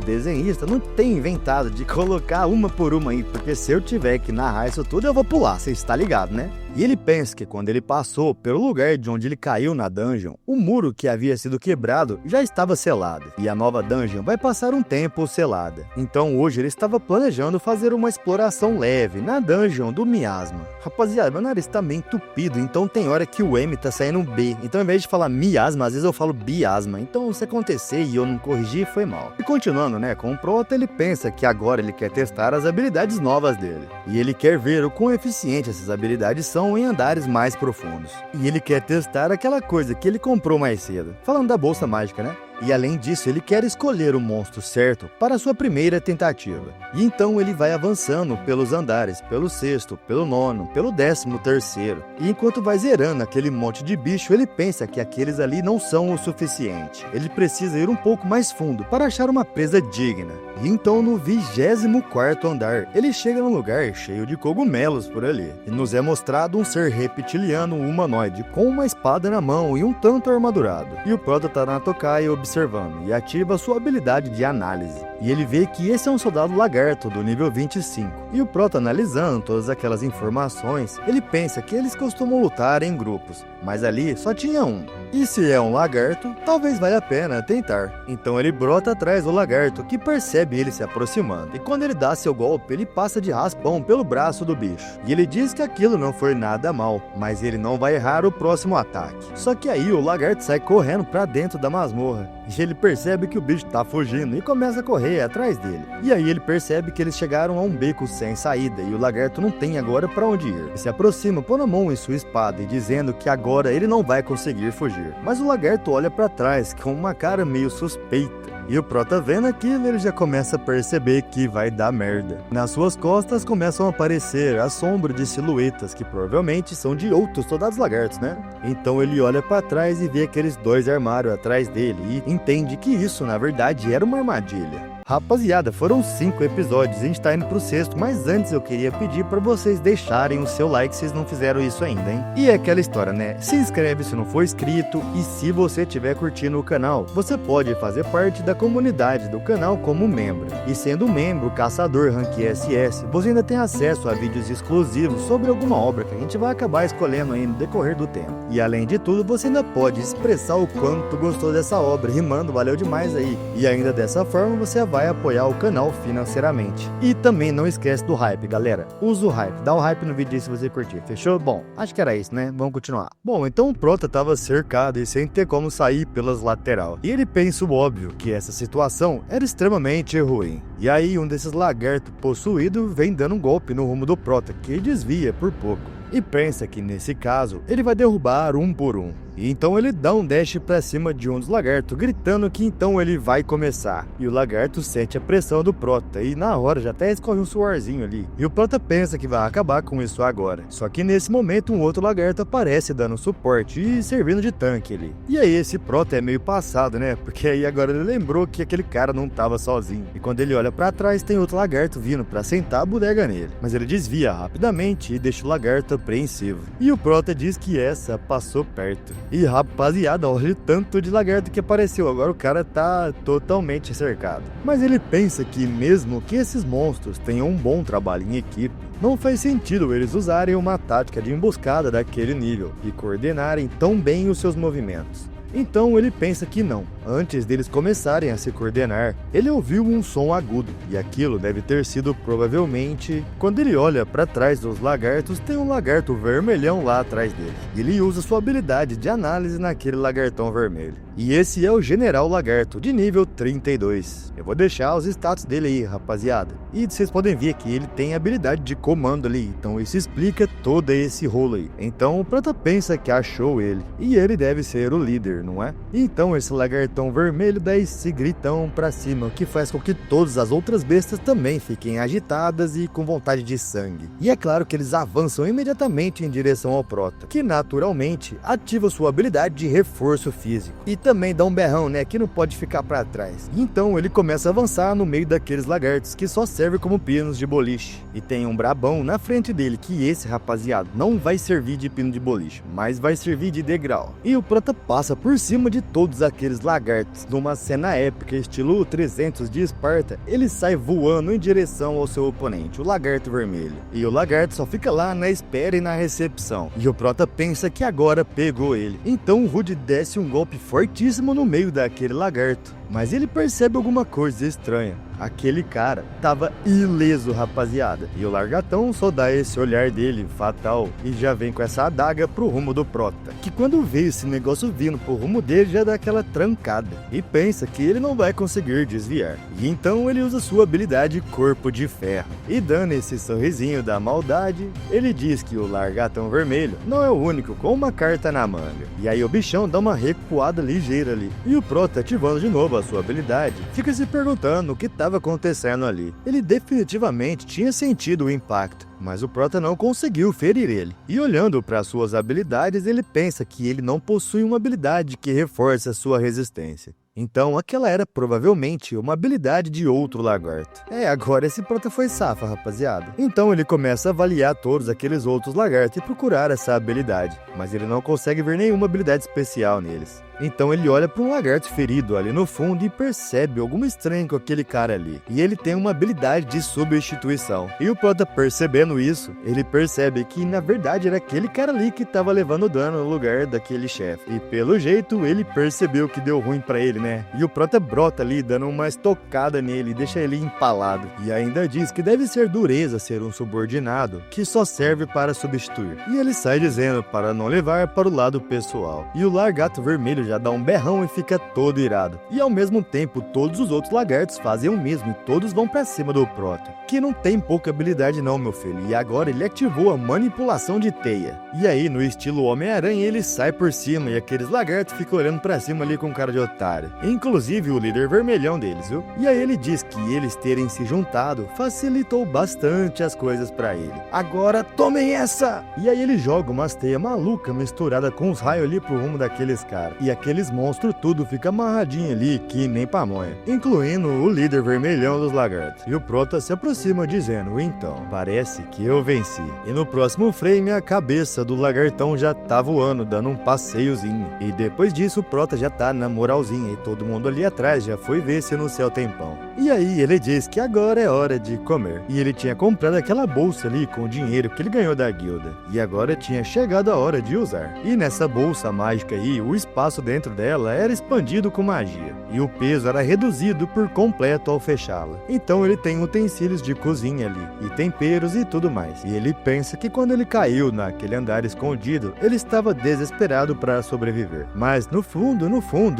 desenhista, não tenha inventado de colocar uma por uma aí, porque se eu tiver que narrar isso tudo, eu vou pular, você está ligado, né? E ele pensa que quando ele passou pelo lugar de onde ele caiu na dungeon, o muro que havia sido quebrado já estava selado, e a nova dungeon vai passar um tempo selada. Então hoje ele estava planejando fazer uma exploração leve na dungeon do miasma. Rapaziada, meu nariz tá meio entupido, então tem hora que o M tá saindo um B. Então ao invés de falar miasma, às vezes eu falo biasma. Então se acontecer e eu não corrigir, foi mal. E continuando, né, com o Prota, ele pensa que agora ele quer testar as habilidades novas dele. E ele quer ver o quão eficiente essas habilidades são em andares mais profundos. E ele quer testar aquela coisa que ele comprou mais cedo. Falando da bolsa mágica, né? E além disso, ele quer escolher o monstro certo para sua primeira tentativa. E então ele vai avançando pelos andares, pelo 6º, pelo 9º, pelo 13º. E enquanto vai zerando aquele monte de bicho, ele pensa que aqueles ali não são o suficiente. Ele precisa ir um pouco mais fundo para achar uma presa digna. E então no 24º andar, ele chega num lugar cheio de cogumelos por ali. E nos é mostrado um ser reptiliano humanoide com uma espada na mão e um tanto armadurado. E o Prota tá na tocaia observando e ativa sua habilidade de análise. E ele vê que esse é um soldado lagarto do nível 25. E o Prota, analisando todas aquelas informações, ele pensa que eles costumam lutar em grupos, mas ali só tinha um. E se é um lagarto, talvez valha a pena tentar. Então ele brota atrás do lagarto, que percebe ele se aproximando. E quando ele dá seu golpe, ele passa de raspão pelo braço do bicho. E ele diz que aquilo não foi nada mal, mas ele não vai errar o próximo ataque. Só que aí o lagarto sai correndo pra dentro da masmorra. E ele percebe que o bicho tá fugindo e começa a correr atrás dele. E aí ele percebe que eles chegaram a um beco sem saída e o lagarto não tem agora pra onde ir. Ele se aproxima, pondo a mão em sua espada e dizendo que agora ele não vai conseguir fugir. Mas o lagarto olha pra trás com uma cara meio suspeita. E o Prota, vendo aquilo, ele já começa a perceber que vai dar merda. Nas suas costas começam a aparecer a sombra de silhuetas que provavelmente são de outros soldados lagartos, né? Então ele olha pra trás e vê aqueles 2 armários atrás dele e entende que isso, na verdade, era uma armadilha. Rapaziada, foram 5 episódios, a gente tá indo pro 6º, mas antes eu queria pedir pra vocês deixarem o seu like se vocês não fizeram isso ainda, hein? E é aquela história, né? Se inscreve se não for inscrito e se você estiver curtindo o canal, você pode fazer parte da comunidade do canal como membro. E sendo membro, caçador Rank SS, você ainda tem acesso a vídeos exclusivos sobre alguma obra que a gente vai acabar escolhendo aí no decorrer do tempo. E além de tudo, você ainda pode expressar o quanto gostou dessa obra, rimando, valeu demais aí. E ainda dessa forma você vai apoiar o canal financeiramente. E também não esquece do hype, galera. Usa o hype, dá o hype no vídeo aí se você curtir, fechou? Bom, acho que era isso, né? Vamos continuar. Bom, então o Prota tava cercado e sem ter como sair pelas lateral. E ele pensa o óbvio, que essa situação era extremamente ruim. E aí um desses lagartos possuídos vem dando um golpe no rumo do Prota, que desvia por pouco. E pensa que nesse caso ele vai derrubar um por um. E então ele dá um dash pra cima de um dos lagartos, gritando que então ele vai começar. E o lagarto sente a pressão do Prota e na hora já até escorre um suorzinho ali. E o Prota pensa que vai acabar com isso agora. Só que nesse momento um outro lagarto aparece dando suporte e servindo de tanque ali. E aí esse Prota é meio passado, né? Porque aí agora ele lembrou que aquele cara não tava sozinho. E quando ele olha pra trás tem outro lagarto vindo pra sentar a bodega nele. Mas ele desvia rapidamente e deixa o lagarto apreensivo. E o Prota diz que essa passou perto. E rapaziada, olha o tanto de lagarto que apareceu, agora o cara tá totalmente cercado. Mas ele pensa que mesmo que esses monstros tenham um bom trabalho em equipe, não faz sentido eles usarem uma tática de emboscada daquele nível e coordenarem tão bem os seus movimentos. Então ele pensa que não. Antes deles começarem a se coordenar, ele ouviu um som agudo, e aquilo deve ter sido provavelmente... Quando ele olha para trás dos lagartos, tem um lagarto vermelhão lá atrás dele. Ele usa sua habilidade de análise naquele lagartão vermelho. E esse é o General Lagarto, de nível 32. Eu vou deixar os status dele aí, rapaziada. E vocês podem ver que ele tem habilidade de comando ali, então isso explica todo esse rolo aí. Então o Prota pensa que achou ele, e ele deve ser o líder, não é? Então esse lagartão vermelho dá esse gritão pra cima, o que faz com que todas as outras bestas também fiquem agitadas e com vontade de sangue. E é claro que eles avançam imediatamente em direção ao Prota, que naturalmente ativa sua habilidade de reforço físico. E também dá um berrão, né, que não pode ficar pra trás. Então ele começa a avançar no meio daqueles lagartos que só servem como pinos de boliche. E tem um brabão na frente dele, que esse, rapaziada, não vai servir de pino de boliche, mas vai servir de degrau. E o Prota passa por cima de todos aqueles lagartos. Numa cena épica, estilo 300 de Esparta, ele sai voando em direção ao seu oponente, o lagarto vermelho. E o lagarto só fica lá na espera e na recepção. E o Prota pensa que agora pegou ele. Então o Rude desce um golpe fortíssimo no meio daquele lagarto. Mas ele percebe alguma coisa estranha. Aquele cara tava ileso, rapaziada. E o largatão só dá esse olhar dele, fatal, e já vem com essa adaga pro rumo do Prota. Que quando vê esse negócio vindo pro rumo dele, já dá aquela trancada. E pensa que ele não vai conseguir desviar. E então ele usa sua habilidade Corpo de Ferro. E dando esse sorrisinho da maldade, ele diz que o largatão vermelho não é o único com uma carta na manga. E aí o bichão dá uma recuada ligeira ali. E o Prota, ativando de novo a sua habilidade, fica se perguntando o que estava acontecendo ali. Ele definitivamente tinha sentido o impacto, mas o Prota não conseguiu ferir ele. E olhando para suas habilidades, ele pensa que ele não possui uma habilidade que reforça sua resistência. Então aquela era provavelmente uma habilidade de outro lagarto. Agora esse Prota foi safa, rapaziada. Então ele começa a avaliar todos aqueles outros lagartos e procurar essa habilidade, mas ele não consegue ver nenhuma habilidade especial neles. Então ele olha para um lagarto ferido ali no fundo e percebe alguma estranha com aquele cara ali. E ele tem uma habilidade de substituição. E o Prota, percebendo isso, ele percebe que na verdade era aquele cara ali que estava levando dano no lugar daquele chefe. E pelo jeito ele percebeu que deu ruim para ele, né? E o Prota brota ali dando uma estocada nele e deixa ele empalado. E ainda diz que deve ser dureza ser um subordinado que só serve para substituir. E ele sai dizendo para não levar para o lado pessoal. E o largato vermelho já dá um berrão e fica todo irado. E ao mesmo tempo, todos os outros lagartos fazem o mesmo e todos vão pra cima do Prota, que não tem pouca habilidade não, meu filho. E agora ele ativou a manipulação de teia. E aí, no estilo Homem-Aranha, ele sai por cima e aqueles lagartos ficam olhando pra cima ali com cara de otário. Inclusive o líder vermelhão deles, viu? E aí ele diz que eles terem se juntado facilitou bastante as coisas pra ele. Agora tomem essa! E aí ele joga umas teias malucas misturada com os raios ali pro rumo daqueles caras. E aqueles monstros tudo fica amarradinho ali, que nem pamonha, incluindo o líder vermelhão dos lagartos. E o Prota se aproxima dizendo, então, parece que eu venci. E no próximo frame a cabeça do lagartão já tá voando, dando um passeiozinho. E depois disso o Prota já tá na moralzinha e todo mundo ali atrás já foi ver se no céu tem pão. E aí ele diz que agora é hora de comer. E ele tinha comprado aquela bolsa ali com o dinheiro que ele ganhou da guilda. E agora tinha chegado a hora de usar. E nessa bolsa mágica aí, o espaço dentro dela era expandido com magia. E o peso era reduzido por completo ao fechá-la. Então ele tem utensílios de cozinha ali, e temperos e tudo mais. E ele pensa que quando ele caiu naquele andar escondido, ele estava desesperado para sobreviver. Mas no fundo,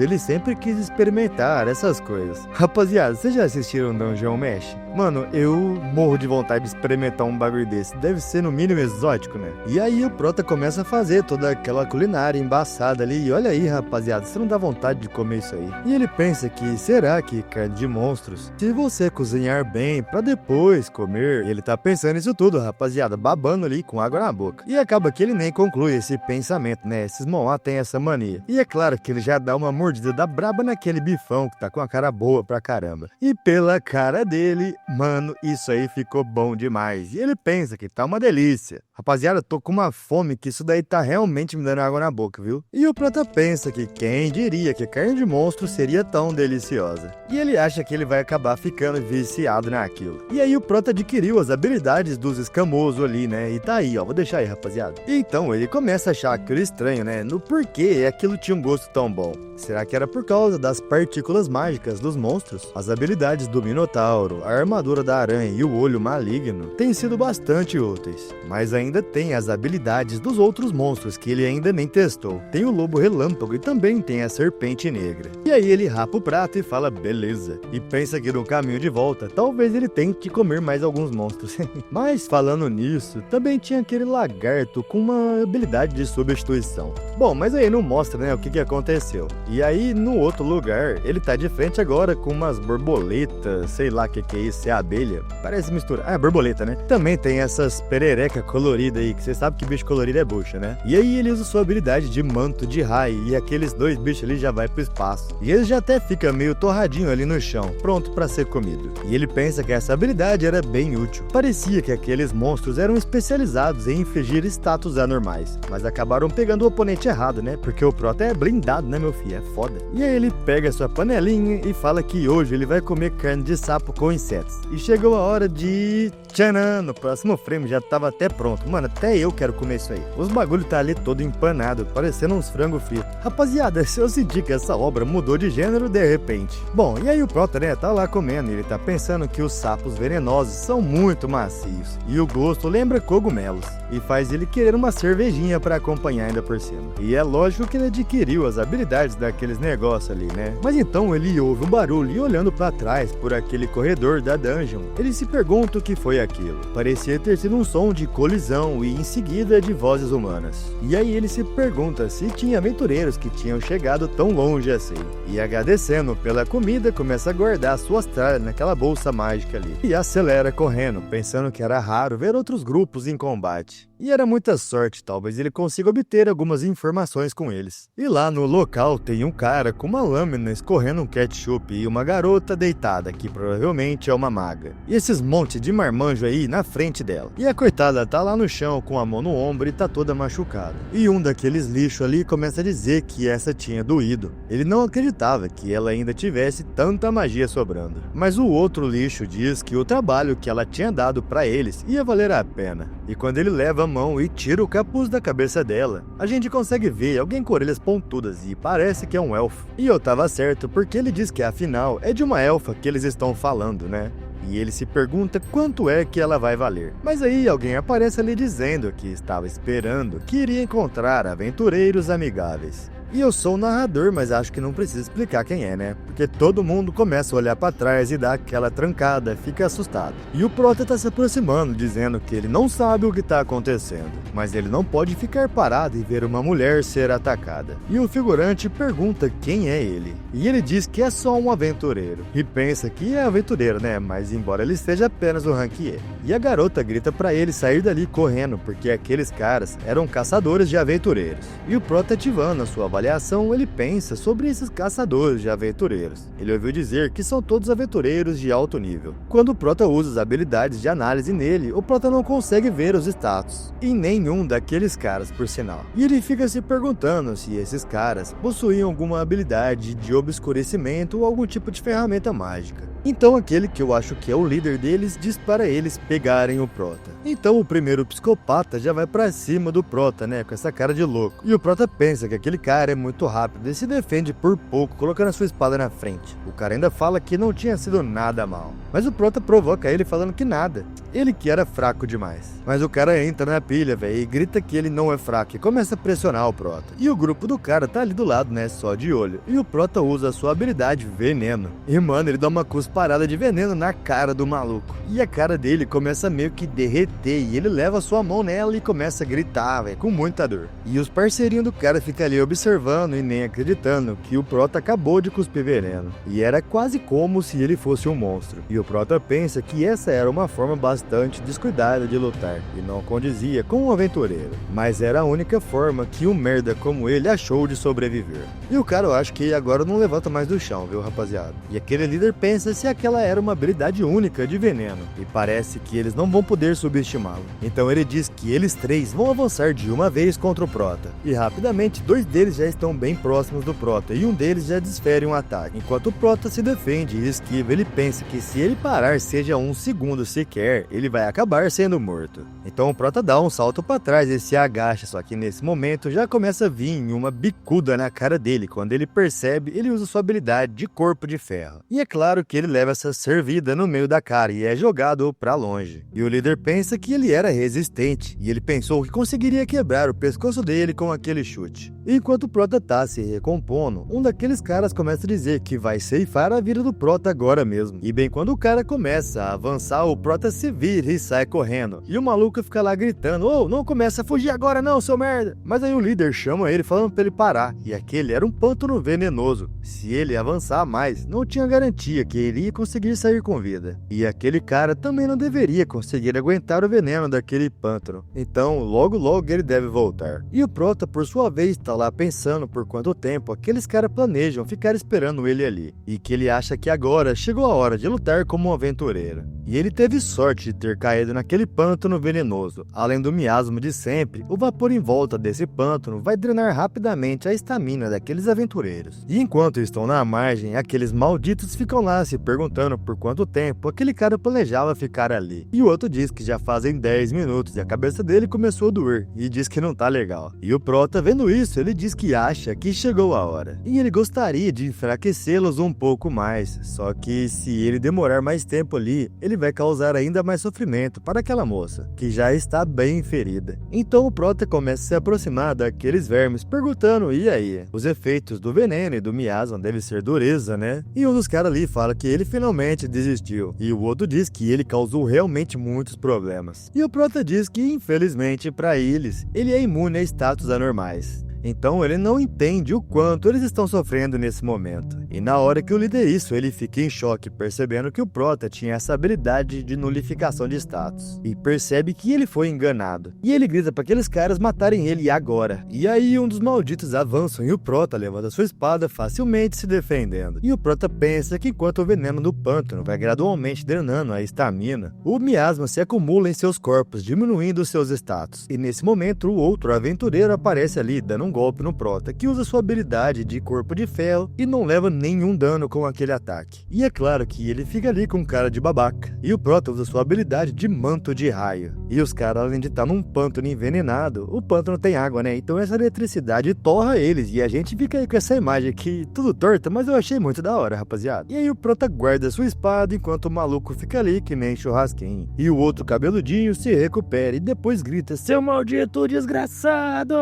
ele sempre quis experimentar essas coisas. Rapaziada, vocês já assistiram Dungeon Mesh? Mano, eu morro de vontade de experimentar um bagulho desse. Deve ser no mínimo exótico, né? E aí o Prota começa a fazer toda aquela culinária embaçada ali. E olha aí, rapaziada, rapaziada, você não dá vontade de comer isso aí. E ele pensa que, será que carne de monstros, se você cozinhar bem pra depois comer, ele tá pensando isso tudo, rapaziada, babando ali com água na boca. E acaba que ele nem conclui esse pensamento, né? Esses Moá tem essa mania. E é claro que ele já dá uma mordida da braba naquele bifão que tá com a cara boa pra caramba. E pela cara dele, mano, isso aí ficou bom demais. E ele pensa que tá uma delícia. Rapaziada, tô com uma fome que isso daí tá realmente me dando água na boca, viu? E o Prota pensa que quem diria que carne de monstro seria tão deliciosa. E ele acha que ele vai acabar ficando viciado naquilo. E aí o Prota adquiriu as habilidades dos escamosos ali, né? E tá aí, ó, vou deixar aí, rapaziada. E então ele começa a achar aquilo estranho, né? No porquê aquilo tinha um gosto tão bom. Será que era por causa das partículas mágicas dos monstros? As habilidades do Minotauro, a armadura da aranha e o olho maligno têm sido bastante úteis. Mas ainda tem as habilidades dos outros monstros que ele ainda nem testou. Tem o lobo relâmpago e também tem a serpente negra. E aí ele rapa o prato e fala beleza. E pensa que no caminho de volta, talvez ele tente comer mais alguns monstros. Mas falando nisso, também tinha aquele lagarto com uma habilidade de substituição. Bom, mas aí não mostra, né, o que aconteceu. E aí, no outro lugar, ele tá de frente agora com umas borboletas, sei lá o que é isso, é abelha? Parece mistura. Ah, é borboleta, né? Também tem essas perereca colorida aí, que você sabe que bicho colorido é bucha, né? E aí ele usa sua habilidade de manto de raio, e aqueles dois bichos ali já vai pro espaço. E ele já até fica meio torradinho ali no chão, pronto pra ser comido. E ele pensa que essa habilidade era bem útil. Parecia que aqueles monstros eram especializados em infligir status anormais, mas acabaram pegando o oponente errado, né? Porque o Prota é blindado, né, meu filho? É foda. E aí ele pega sua panelinha e fala que hoje ele vai comer carne de sapo com insetos. E chegou a hora de... Tcharam! No próximo frame já tava até pronto. Mano, até eu quero comer isso aí. Os bagulho tá ali todo empanado, parecendo uns frangos fritos. Rapaziada, se eu sentir que essa obra mudou de gênero de repente. Bom, e aí o Prota, né, tá lá comendo e ele tá pensando que os sapos venenosos são muito macios. E o gosto lembra cogumelos. E faz ele querer uma cervejinha pra acompanhar ainda por cima. E é lógico que ele adquiriu as habilidades daqueles negócios ali, né? Mas então ele ouve um barulho e olhando pra trás por aquele corredor da dungeon, ele se pergunta o que foi aquilo. Parecia ter sido um som de colisão e em seguida de vozes humanas. E aí ele se pergunta se tinha aventureiros que tinham chegado tão longe assim. E agradecendo pela comida, começa a guardar suas tralhas naquela bolsa mágica ali. E acelera correndo, pensando que era raro ver outros grupos em combate. E era muita sorte, talvez ele consiga obter algumas informações com eles. E lá no local tem um cara com uma lâmina escorrendo um ketchup e uma garota deitada, que provavelmente é uma maga. E esses montes de marmanjo aí na frente dela. E a coitada tá lá no chão com a mão no ombro e tá toda machucada. E um daqueles lixos ali começa a dizer que essa tinha doído. Ele não acreditava que ela ainda tivesse tanta magia sobrando. Mas o outro lixo diz que o trabalho que ela tinha dado pra eles ia valer a pena. E quando ele leva a mão e tira o capuz da cabeça dela, a gente consegue ver alguém com orelhas pontudas e parece que é um elfo. E eu tava certo porque ele diz que afinal é de uma elfa que eles estão falando, né? E ele se pergunta quanto é que ela vai valer. Mas aí alguém aparece ali dizendo que estava esperando que iria encontrar aventureiros amigáveis. E eu sou o narrador, mas acho que não precisa explicar quem é, né? Porque todo mundo começa a olhar pra trás e dá aquela trancada, fica assustado. E o Prota tá se aproximando, dizendo que ele não sabe o que tá acontecendo, mas ele não pode ficar parado e ver uma mulher ser atacada. E o figurante pergunta quem é ele. E ele diz que é só um aventureiro. E pensa que é aventureiro, né? Mas embora ele seja apenas um ranquier. E a garota grita pra ele sair dali correndo, porque aqueles caras eram caçadores de aventureiros. E o Prota, ativando a sua avaliação, ele pensa sobre esses caçadores de aventureiros. Ele ouviu dizer que são todos aventureiros de alto nível. Quando o Prota usa as habilidades de análise nele, o Prota não consegue ver os status em nenhum daqueles caras, por sinal. E ele fica se perguntando se esses caras possuíam alguma habilidade de obscurecimento ou algum tipo de ferramenta mágica. Então aquele que eu acho que é o líder deles diz para eles pegarem o Prota. Então o primeiro psicopata já vai pra cima do Prota, né, com essa cara de louco. E o Prota pensa que aquele cara é muito rápido e se defende por pouco, colocando a sua espada na frente. O cara ainda fala que não tinha sido nada mal. Mas o Prota provoca ele falando que nada, ele que era fraco demais. Mas o cara entra na pilha, velho, e grita que ele não é fraco e começa a pressionar o Prota. E o grupo do cara tá ali do lado, né, só de olho. E o Prota usa a sua habilidade Veneno. E mano, ele dá uma cusparada de veneno na cara do maluco. E a cara dele começa meio que derreter e ele leva a sua mão nela e começa a gritar, velho, com muita dor. E os parceirinhos do cara ficam ali observando e nem acreditando que o Prota acabou de cuspir veneno. E era quase como se ele fosse um monstro. E o Prota pensa que essa era uma forma bastante descuidada de lutar e não condizia com um aventureiro. Mas era a única forma que um merda como ele achou de sobreviver. E o cara, eu acho que agora não levanta mais do chão, viu, rapaziada? E aquele líder pensa se aquela era uma habilidade única de veneno. E parece que eles não vão poder subestimá-lo. Então ele diz que eles três vão avançar de uma vez contra o Prota. E rapidamente, dois deles já estão bem próximos do Prota e um deles já desfere um ataque. Enquanto o Prota se defende e esquiva, ele pensa que se ele parar seja um segundo sequer, ele vai acabar sendo morto. Então o Prota dá um salto para trás e se agacha, só que nesse momento já começa a vir uma bicuda na cara dele. Quando ele percebe, ele usa sua habilidade de corpo de ferro. E é claro que ele leva essa servida no meio da cara e é jogado pra longe. E o líder pensa que ele era resistente e ele pensou que conseguiria quebrar o pescoço dele com aquele chute. E enquanto o Prota tá se recompondo, um daqueles caras começa a dizer que vai ceifar a vida do Prota agora mesmo. E bem quando o cara começa a avançar, o Prota se vira e sai correndo. E o maluco fica lá gritando: "Ô, não começa a fugir agora não, seu merda!" Mas aí o líder chama ele falando pra ele parar. E aquele era um pântano venenoso. Se ele avançar mais, não tinha garantia que ele ia conseguir sair com vida. E aquele cara também não deveria conseguir aguentar o veneno daquele pântano. Então, logo ele deve voltar. E o Prota, por sua vez, tá lá pensando por quanto tempo aqueles caras planejam ficar esperando ele ali. E que ele acha que agora chegou a hora de lutar como um aventureiro. E ele teve sorte de ter caído naquele pântano venenoso. Além do miasma de sempre, o vapor em volta desse pântano vai drenar rapidamente a estamina daqueles aventureiros. E enquanto estão na margem, aqueles malditos ficam lá se perguntando por quanto tempo aquele cara planejava ficar ali. E o outro diz que já fazem 10 minutos e a cabeça dele começou a doer e diz que não tá legal. E o Prota, vendo isso, ele diz que acha que chegou a hora. E ele gostaria de enfraquecê-los um pouco mais, só que se ele demorar mais tempo ali, ele vai causar ainda mais sofrimento para aquela moça, que já está bem ferida. Então o Prota começa a se aproximar daqueles vermes, perguntando: "E aí? Os efeitos do veneno e do miasma devem ser dureza, né?" E um dos caras ali fala que ele finalmente desistiu, e o outro diz que ele causou realmente muitos problemas. E o Prota diz que, infelizmente para eles, ele é imune a status anormais. Então ele não entende o quanto eles estão sofrendo nesse momento. E na hora que o líder isso, ele fica em choque, percebendo que o Prota tinha essa habilidade de nulificação de status. E percebe que ele foi enganado. E ele grita para aqueles caras matarem ele agora. E aí um dos malditos avançam e o Prota levanta sua espada facilmente se defendendo. E o Prota pensa que enquanto o veneno do pântano vai gradualmente drenando a estamina, o miasma se acumula em seus corpos, diminuindo seus status. E nesse momento o outro aventureiro aparece ali, dando um golpe no Prota, que usa sua habilidade de corpo de ferro e não leva nenhum dano com aquele ataque. E é claro que ele fica ali com cara de babaca. E o Prota usa sua habilidade de manto de raio. E os caras, além de estar num pântano envenenado, o pântano tem água, né? Então essa eletricidade torra eles. E a gente fica aí com essa imagem aqui, tudo torta, mas eu achei muito da hora, rapaziada. E aí o Prota guarda sua espada enquanto o maluco fica ali que nem churrasquinho. E o outro cabeludinho se recupera e depois grita: "Seu maldito desgraçado!"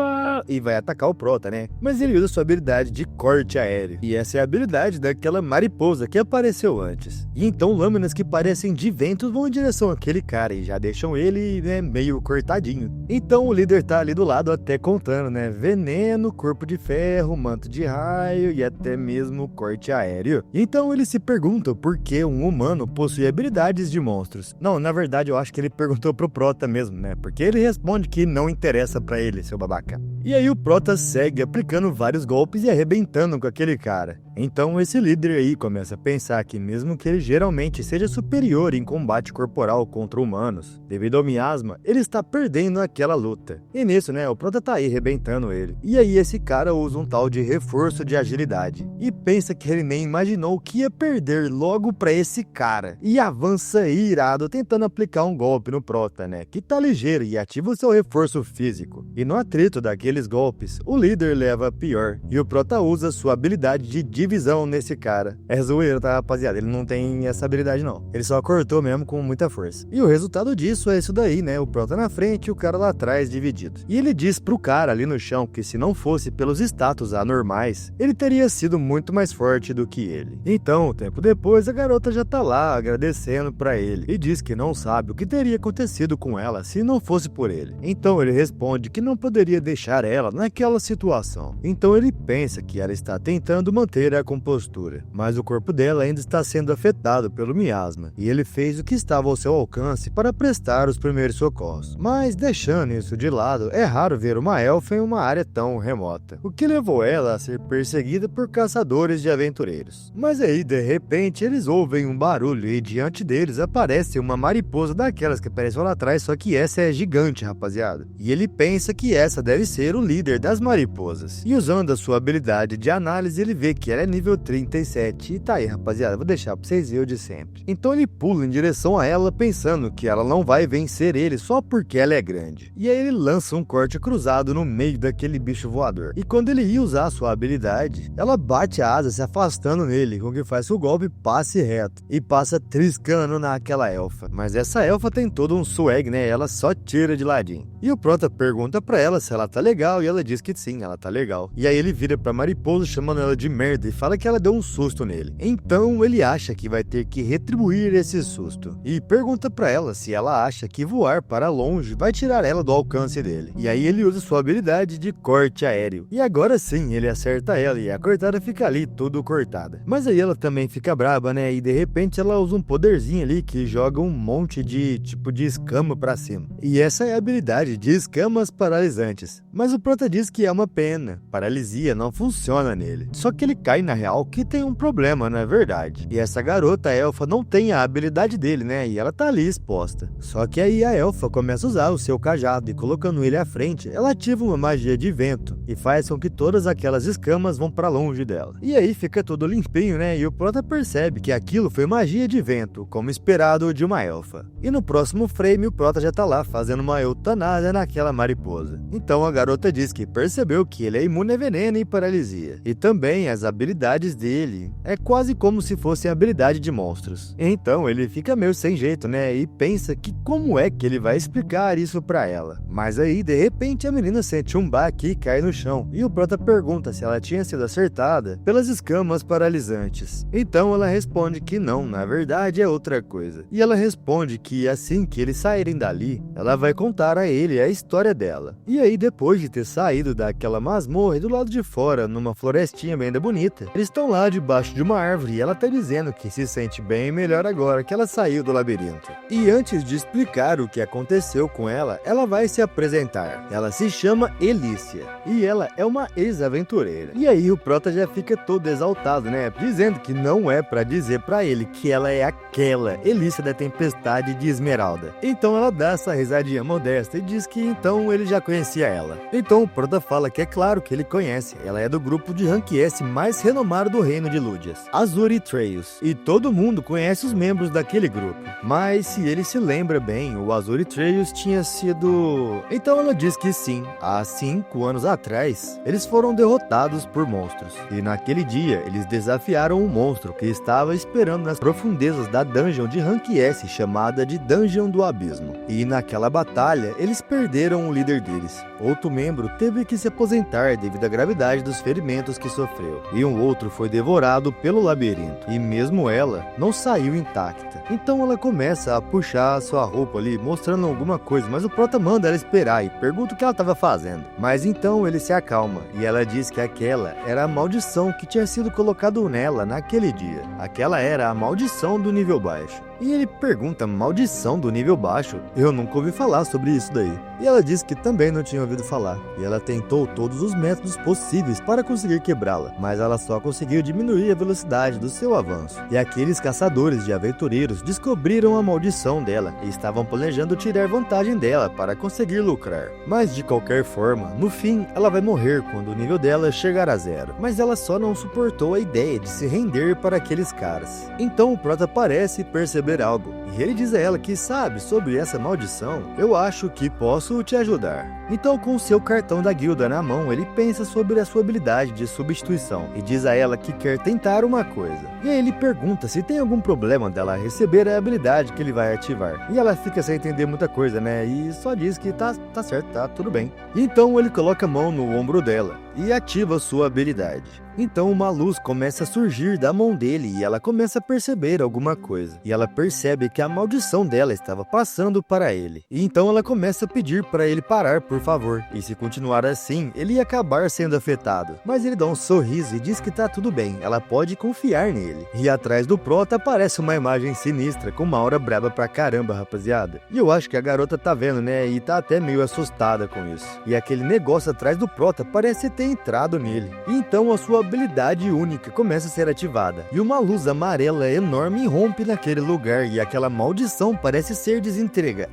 E vai atacar o Prota, né? Mas ele usa sua habilidade de corte aéreo. E essa é a habilidade daquela mariposa que apareceu antes. E então lâminas que parecem de ventos vão em direção àquele cara e já deixam ele, né, meio cortadinho. Então o líder tá ali do lado até contando, né? Veneno, corpo de ferro, manto de raio e até mesmo corte aéreo. E então ele se pergunta por que um humano possui habilidades de monstros. Não, na verdade eu acho que ele perguntou pro Prota mesmo, né? Porque ele responde que não interessa pra ele, seu babaca. E aí o Prota segue aplicando vários golpes e arrebentando com aquele cara. Então esse líder aí começa a pensar que mesmo que ele geralmente seja superior em combate corporal contra humanos, devido ao miasma, ele está perdendo aquela luta. E nisso, né, o Prota tá aí arrebentando ele. E aí esse cara usa um tal de reforço de agilidade. E pensa que ele nem imaginou que ia perder logo pra esse cara. E avança irado tentando aplicar um golpe no Prota, né, que tá ligeiro e ativa o seu reforço físico. E no atrito daqueles golpes, o líder leva a pior. E o Prota usa sua habilidade de visão nesse cara. É zoeiro, tá, rapaziada? Ele não tem essa habilidade, não. Ele só cortou mesmo com muita força. E o resultado disso é isso daí, né? O Prota na frente e o cara lá atrás dividido. E ele diz pro cara ali no chão que se não fosse pelos status anormais, ele teria sido muito mais forte do que ele. Então, tempo depois, a garota já tá lá agradecendo pra ele e diz que não sabe o que teria acontecido com ela se não fosse por ele. Então ele responde que não poderia deixar ela naquela situação. Então ele pensa que ela está tentando manter a compostura, mas o corpo dela ainda está sendo afetado pelo miasma, e ele fez o que estava ao seu alcance para prestar os primeiros socorros. Mas deixando isso de lado, é raro ver uma elfa em uma área tão remota, o que levou ela a ser perseguida por caçadores de aventureiros. Mas aí, de repente, eles ouvem um barulho e diante deles aparece uma mariposa daquelas que apareceu lá atrás, só que essa é gigante, rapaziada. E ele pensa que essa deve ser o líder das mariposas. E usando a sua habilidade de análise, ele vê que ela é nível 37. E tá aí, rapaziada, vou deixar pra vocês verem o de sempre. Então ele pula em direção a ela, pensando que ela não vai vencer ele só porque ela é grande. E aí ele lança um corte cruzado no meio daquele bicho voador. E quando ele ia usar a sua habilidade, ela bate a asa se afastando nele, com que faz que o golpe passe reto e passa triscando naquela elfa. Mas essa elfa tem todo um swag, né? Ela só tira de ladinho. E o Prota pergunta pra ela se ela tá legal e ela diz que sim, ela tá legal. E aí ele vira pra mariposa chamando ela de merda e fala que ela deu um susto nele. Então ele acha que vai ter que retribuir esse susto. E pergunta pra ela se ela acha que voar para longe vai tirar ela do alcance dele. E aí ele usa sua habilidade de corte aéreo. E agora sim ele acerta ela e a cortada fica ali tudo cortada. Mas aí ela também fica braba, né? E de repente ela usa um poderzinho ali que joga um monte de tipo de escama pra cima. E essa é a habilidade de escamas paralisantes. Mas o Prota diz que é uma pena. Paralisia não funciona nele. Só que ele cai na real que tem um problema, não é verdade? E essa garota, a elfa, não tem a habilidade dele, né? E ela tá ali exposta. Só que aí a elfa começa a usar o seu cajado e colocando ele à frente, ela ativa uma magia de vento e faz com que todas aquelas escamas vão pra longe dela. E aí fica tudo limpinho, né? E o Prota percebe que aquilo foi magia de vento, como esperado de uma elfa. E no próximo frame o Prota já tá lá fazendo uma eutanásia naquela mariposa. Então a garota diz que percebeu que ele é imune a veneno e paralisia. E também as habilidades dele é quase como se fossem habilidade de monstros. Então ele fica meio sem jeito, né? E pensa que como é que ele vai explicar isso pra ela. Mas aí de repente a menina sente um baque e cai no chão. E o Prota pergunta se ela tinha sido acertada pelas escamas paralisantes. Então ela responde que não, na verdade é outra coisa. E ela responde que assim que eles saírem dali, ela vai contar a ele a história dela. E aí depois de ter saído daquela masmorra e do lado de fora, numa florestinha bem bonita, eles estão lá debaixo de uma árvore e ela tá dizendo que se sente bem melhor agora que ela saiu do labirinto. E antes de explicar o que aconteceu com ela, ela vai se apresentar. Ela se chama Elícia e ela é uma ex-aventureira. E aí o Prota já fica todo exaltado, né? Dizendo que não é pra dizer pra ele que ela é aquela Elícia da Tempestade de Esmeralda. Então ela dá essa risadinha modesta e diz que então ele já conhecia ela. Então o Prota fala que é claro que ele conhece. Ela é do grupo de Rank S mais renomado do reino de Lúdias, Azuri Trails. E todo mundo conhece os membros daquele grupo. Mas se ele se lembra bem, o Azuri Trails tinha sido... Então ela diz que sim, há 5 anos atrás, eles foram derrotados por monstros. E naquele dia, eles desafiaram um monstro que estava esperando nas profundezas da dungeon de Rank S, chamada de Dungeon do Abismo. E naquela batalha, eles perderam o líder deles. Outro membro teve que se aposentar devido à gravidade dos ferimentos que sofreu. E um outro foi devorado pelo labirinto. E mesmo ela não saiu intacta. Então ela começa a puxar a sua roupa ali, mostrando alguma coisa, mas o Prota manda ela esperar e pergunta o que ela estava fazendo. Mas então ele se acalma e ela diz que aquela era a maldição que tinha sido colocado nela naquele dia. Aquela era a maldição do nível baixo. E ele pergunta, maldição do nível baixo? Eu nunca ouvi falar sobre isso daí. E ela diz que também não tinha ouvido falar. E ela tentou todos os métodos possíveis para conseguir quebrá-la, mas ela só conseguiu diminuir a velocidade do seu avanço. E aqueles caçadores de aventureiros descobriram a maldição dela e estavam planejando tirar vantagem dela para conseguir lucrar. Mas de qualquer forma, no fim, ela vai morrer quando o nível dela chegar a 0. Mas ela só não suportou a ideia de se render para aqueles caras. Então o Prota parece perceber algo, e ele diz a ela que sabe sobre essa maldição. Eu acho que posso posso te ajudar? Então, com o seu cartão da guilda na mão, ele pensa sobre a sua habilidade de substituição e diz a ela que quer tentar uma coisa. E aí ele pergunta se tem algum problema dela receber a habilidade que ele vai ativar. E ela fica sem entender muita coisa, né? E só diz que tá certo, tá tudo bem. Então ele coloca a mão no ombro dela e ativa sua habilidade. Então uma luz começa a surgir da mão dele e ela começa a perceber alguma coisa. E ela percebe que a maldição dela estava passando para ele. E então ela começa a pedir para ele parar, por favor. E se continuar assim, ele ia acabar sendo afetado. Mas ele dá um sorriso e diz que tá tudo bem, ela pode confiar nele. E atrás do Prota aparece uma imagem sinistra com uma aura braba pra caramba, rapaziada. E eu acho que a garota tá vendo, né? E tá até meio assustada com isso. E aquele negócio atrás do Prota parece ter entrado nele. E então a sua habilidade única começa a ser ativada. E uma luz amarela enorme irrompe naquele lugar e aquela maldição parece ser desintegrada.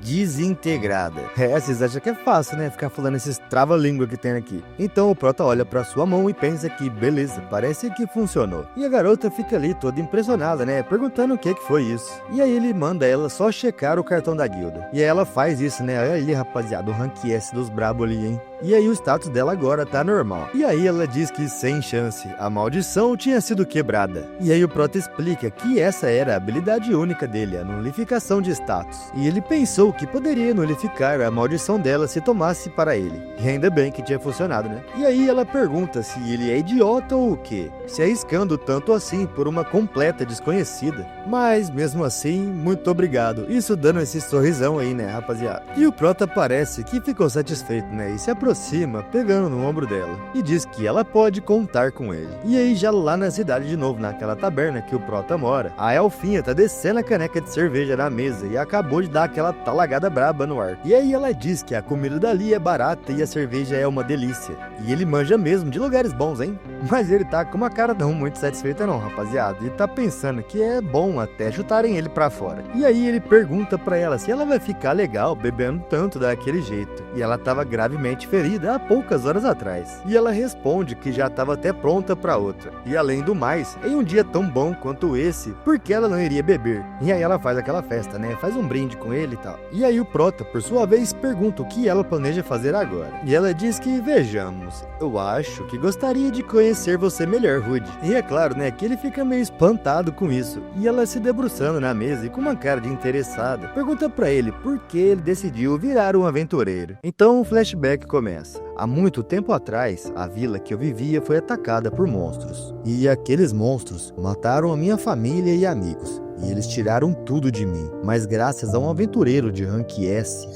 Vocês acham que é fácil, né? Ficar falando esses trava-língua que tem aqui. Então o Prota olha pra sua mão e pensa que beleza, parece que funcionou. E a garota fica ali toda impressionada, né? Perguntando o que foi isso. E aí ele manda ela só checar o cartão da guilda. E aí ela faz isso, né? Olha ali, rapaziada, o rank S dos brabo ali, hein? E aí o status dela agora tá normal. E aí ela diz que sem chance, a maldição tinha sido quebrada. E aí o Prota explica que essa era a habilidade única dele, a nulificação de status. E ele pensou que poderia nulificar a maldição dela se tomasse para ele. E ainda bem que tinha funcionado, né? E aí ela pergunta se ele é idiota ou o quê? Se arriscando tanto assim por uma completa desconhecida. Mas mesmo assim, muito obrigado. Isso dando esse sorrisão aí, né, rapaziada? E o Prota parece que ficou satisfeito, né? E se aproxima, pegando no ombro dela. E diz que ela pode contar com ele. E aí já lá na cidade de novo, naquela taberna que o Prota mora, a Elfinha tá descendo a caneca de cerveja na mesa e acabou de dar aquela talagada braba no ar. E aí ela diz que a comida dali é barata e a cerveja é uma delícia. E ele manja mesmo de lugares bons, hein? Mas ele tá com uma cara não muito satisfeita não, rapaziada. E tá pensando que é bom até chutarem ele pra fora. E aí ele pergunta pra ela se ela vai ficar legal bebendo tanto daquele jeito. E ela tava gravemente ferida há poucas horas atrás. E ela responde que já tava até pronta pra outra. E além do mais, em um dia tão bom quanto esse, por que ela não iria beber? E aí ela faz aquela festa, né? Faz um brinde com ele e tal. E aí o Prota, por sua vez, pergunta o que ela planeja fazer agora. E ela diz que, vejamos, eu acho que gostaria de conhecer você melhor, Rude. E é claro, né, que ele fica meio espantado com isso. E ela se debruçando na mesa e com uma cara de interessada, pergunta pra ele por que ele decidiu virar um aventureiro. Então o flashback começa. Há muito tempo atrás, a vila que eu vivia foi atacada por monstros. E aqueles monstros mataram a minha família e amigos. E eles tiraram tudo de mim. Mas graças a um aventureiro de rank S,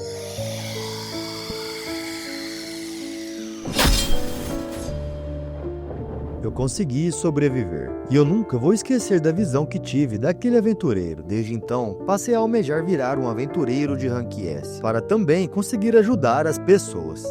eu consegui sobreviver. E eu nunca vou esquecer da visão que tive daquele aventureiro. Desde então, passei a almejar virar um aventureiro de rank S, para também conseguir ajudar as pessoas.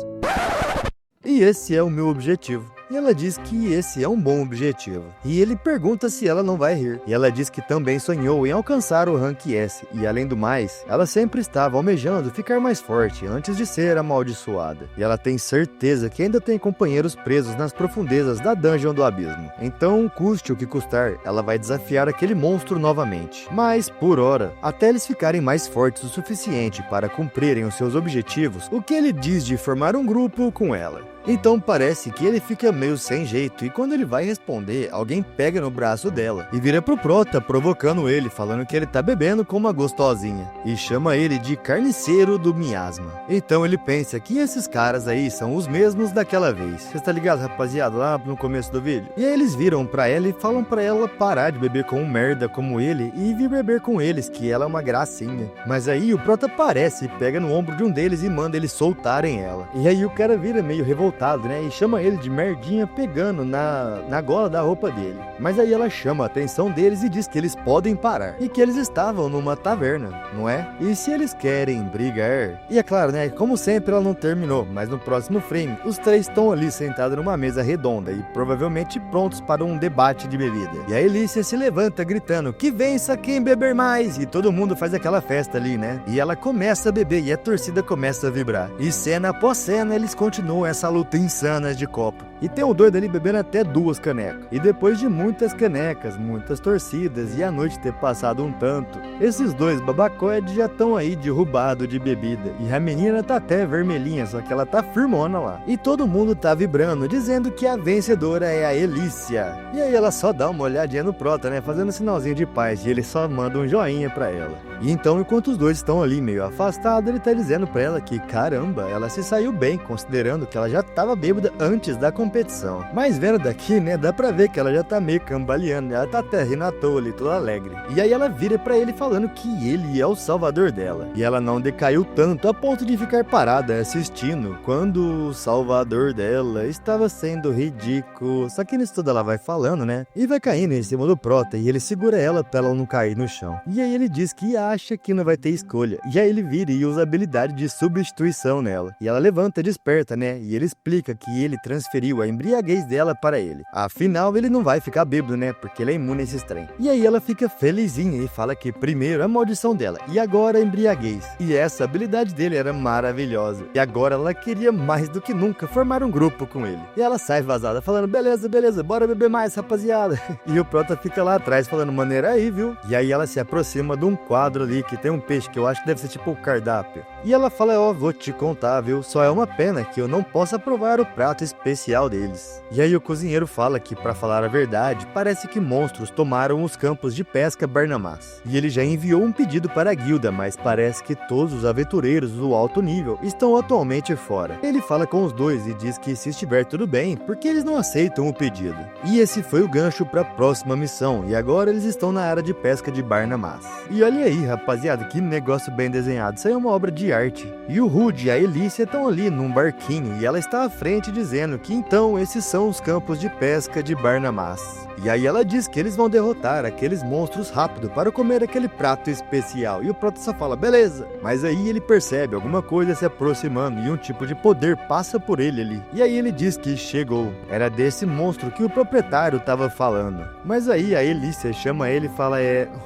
E esse é o meu objetivo. E ela diz que esse é um bom objetivo. E ele pergunta se ela não vai rir. E ela diz que também sonhou em alcançar o rank S. E além do mais, ela sempre estava almejando ficar mais forte antes de ser amaldiçoada. E ela tem certeza que ainda tem companheiros presos nas profundezas da Dungeon do Abismo. Então, custe o que custar, ela vai desafiar aquele monstro novamente. Mas, por hora, até eles ficarem mais fortes o suficiente para cumprirem os seus objetivos, o que ele diz de formar um grupo com ela. Então parece que ele fica meio sem jeito e quando ele vai responder, alguém pega no braço dela e vira pro Prota, provocando ele, falando que ele tá bebendo com uma gostosinha e chama ele de carniceiro do miasma. Então ele pensa que esses caras aí são os mesmos daquela vez. Você tá ligado, rapaziada, lá no começo do vídeo? E aí eles viram pra ela e falam pra ela parar de beber com um merda como ele e vir beber com eles, que ela é uma gracinha. Mas aí o Prota aparece, pega no ombro de um deles e manda eles soltarem ela. E aí o cara vira meio revoltado, né, e chama ele de merdinha pegando na gola da roupa dele. Mas aí ela chama a atenção deles e diz que eles podem parar e que eles estavam numa taverna, não é? E se eles querem brigar... E é claro, né, como sempre ela não terminou, mas no próximo frame os três estão ali sentados numa mesa redonda e provavelmente prontos para um debate de bebida. E a Elícia se levanta gritando que vença quem beber mais e todo mundo faz aquela festa ali, né? E ela começa a beber e a torcida começa a vibrar. E cena após cena eles continuam essa luta insana de copo. E tem o doido ali bebendo até 2 canecas. E depois de muitas canecas, muitas torcidas e a noite ter passado um tanto, esses 2 babacoides já estão aí derrubados de bebida. E a menina tá até vermelhinha, só que ela tá firmona lá. E todo mundo tá vibrando, dizendo que a vencedora é a Elícia. E aí ela só dá uma olhadinha no Prota, né, fazendo um sinalzinho de paz, e ele só manda um joinha pra ela. E então, enquanto os dois estão ali meio afastados, ele tá dizendo pra ela que, caramba, ela se saiu bem, considerando que ela já tava bêbada antes da competição. Mas vendo daqui, né, dá pra ver que ela já tá meio cambaleando, ela tá até rindo à toa ali, toda alegre. E aí ela vira pra ele falando que ele é o salvador dela. E ela não decaiu tanto a ponto de ficar parada assistindo, quando o salvador dela estava sendo ridículo. Só que nisso tudo ela vai falando, né, e vai caindo em cima do Prota, e ele segura ela pra ela não cair no chão. E aí ele diz que acha que não vai ter escolha. E aí ele vira e usa a habilidade de substituição nela. E ela levanta desperta, né, e ele explica que ele transferiu a embriaguez dela para ele. Afinal, ele não vai ficar bêbado, né, porque ele é imune a esse trem. E aí ela fica felizinha e fala que primeiro a maldição dela e agora a embriaguez. E essa habilidade dele era maravilhosa. E agora ela queria mais do que nunca formar um grupo com ele. E ela sai vazada falando, beleza, beleza, bora beber mais, rapaziada. E o Prota fica lá atrás falando, maneira aí, viu? E aí ela se aproxima de um quadro ali que tem um peixe que eu acho que deve ser tipo o cardápio. E ela fala, ó, vou te contar, viu? Só é uma pena que eu não possa provar o prato especial deles. E aí o cozinheiro fala que, pra falar a verdade, parece que monstros tomaram os campos de pesca Barnamás. E ele já enviou um pedido para a guilda, mas parece que todos os aventureiros do alto nível estão atualmente fora. Ele fala com os dois e diz que se estiver tudo bem, porque eles não aceitam o pedido. E esse foi o gancho para a próxima missão, e agora eles estão na área de pesca de Barnamás. E olha aí, rapaziada, que negócio bem desenhado, isso aí é uma obra de arte. E o Rude e a Elícia estão ali num barquinho, e ela está à frente dizendo que então esses são os campos de pesca de Barnamás. E aí ela diz que eles vão derrotar aqueles monstros rápido para comer aquele prato especial. E o Prota só fala, beleza. Mas aí ele percebe alguma coisa se aproximando e um tipo de poder passa por ele ali. E aí ele diz que chegou. Era desse monstro que o proprietário estava falando. Mas aí a Elícia chama ele e fala,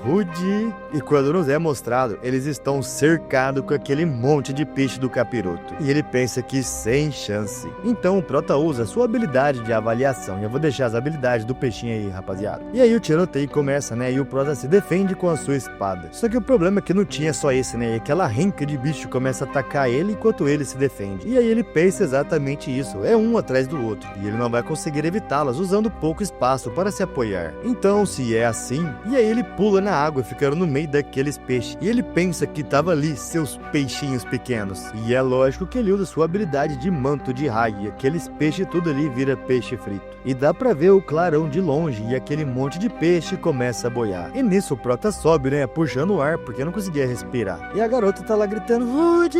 Rude. E quando nos é mostrado, eles estão cercados com aquele monte de peixe do capiroto. E ele pensa que sem chance. Então o Prota usa a sua habilidade de avaliação. E eu vou deixar as habilidades do peixinho aí, rapaziada. E aí o tiroteio começa, né, e o Prota se defende com a sua espada. Só que o problema é que não tinha só esse, né, e aquela renca de bicho começa a atacar ele enquanto ele se defende. E aí ele pensa exatamente isso, é um atrás do outro, e ele não vai conseguir evitá-las usando pouco espaço para se apoiar. Então, se é assim, e aí ele pula na água, ficando no meio daqueles peixes, e ele pensa que tava ali, seus peixinhos pequenos. E é lógico que ele usa sua habilidade de manto de raio, e aqueles peixes tudo ali vira peixe frito. E dá pra ver o clarão de longe, e aquele monte de peixe começa a boiar. E nisso o Prota sobe, né, puxando o ar, porque não conseguia respirar. E a garota tá lá gritando, Rude!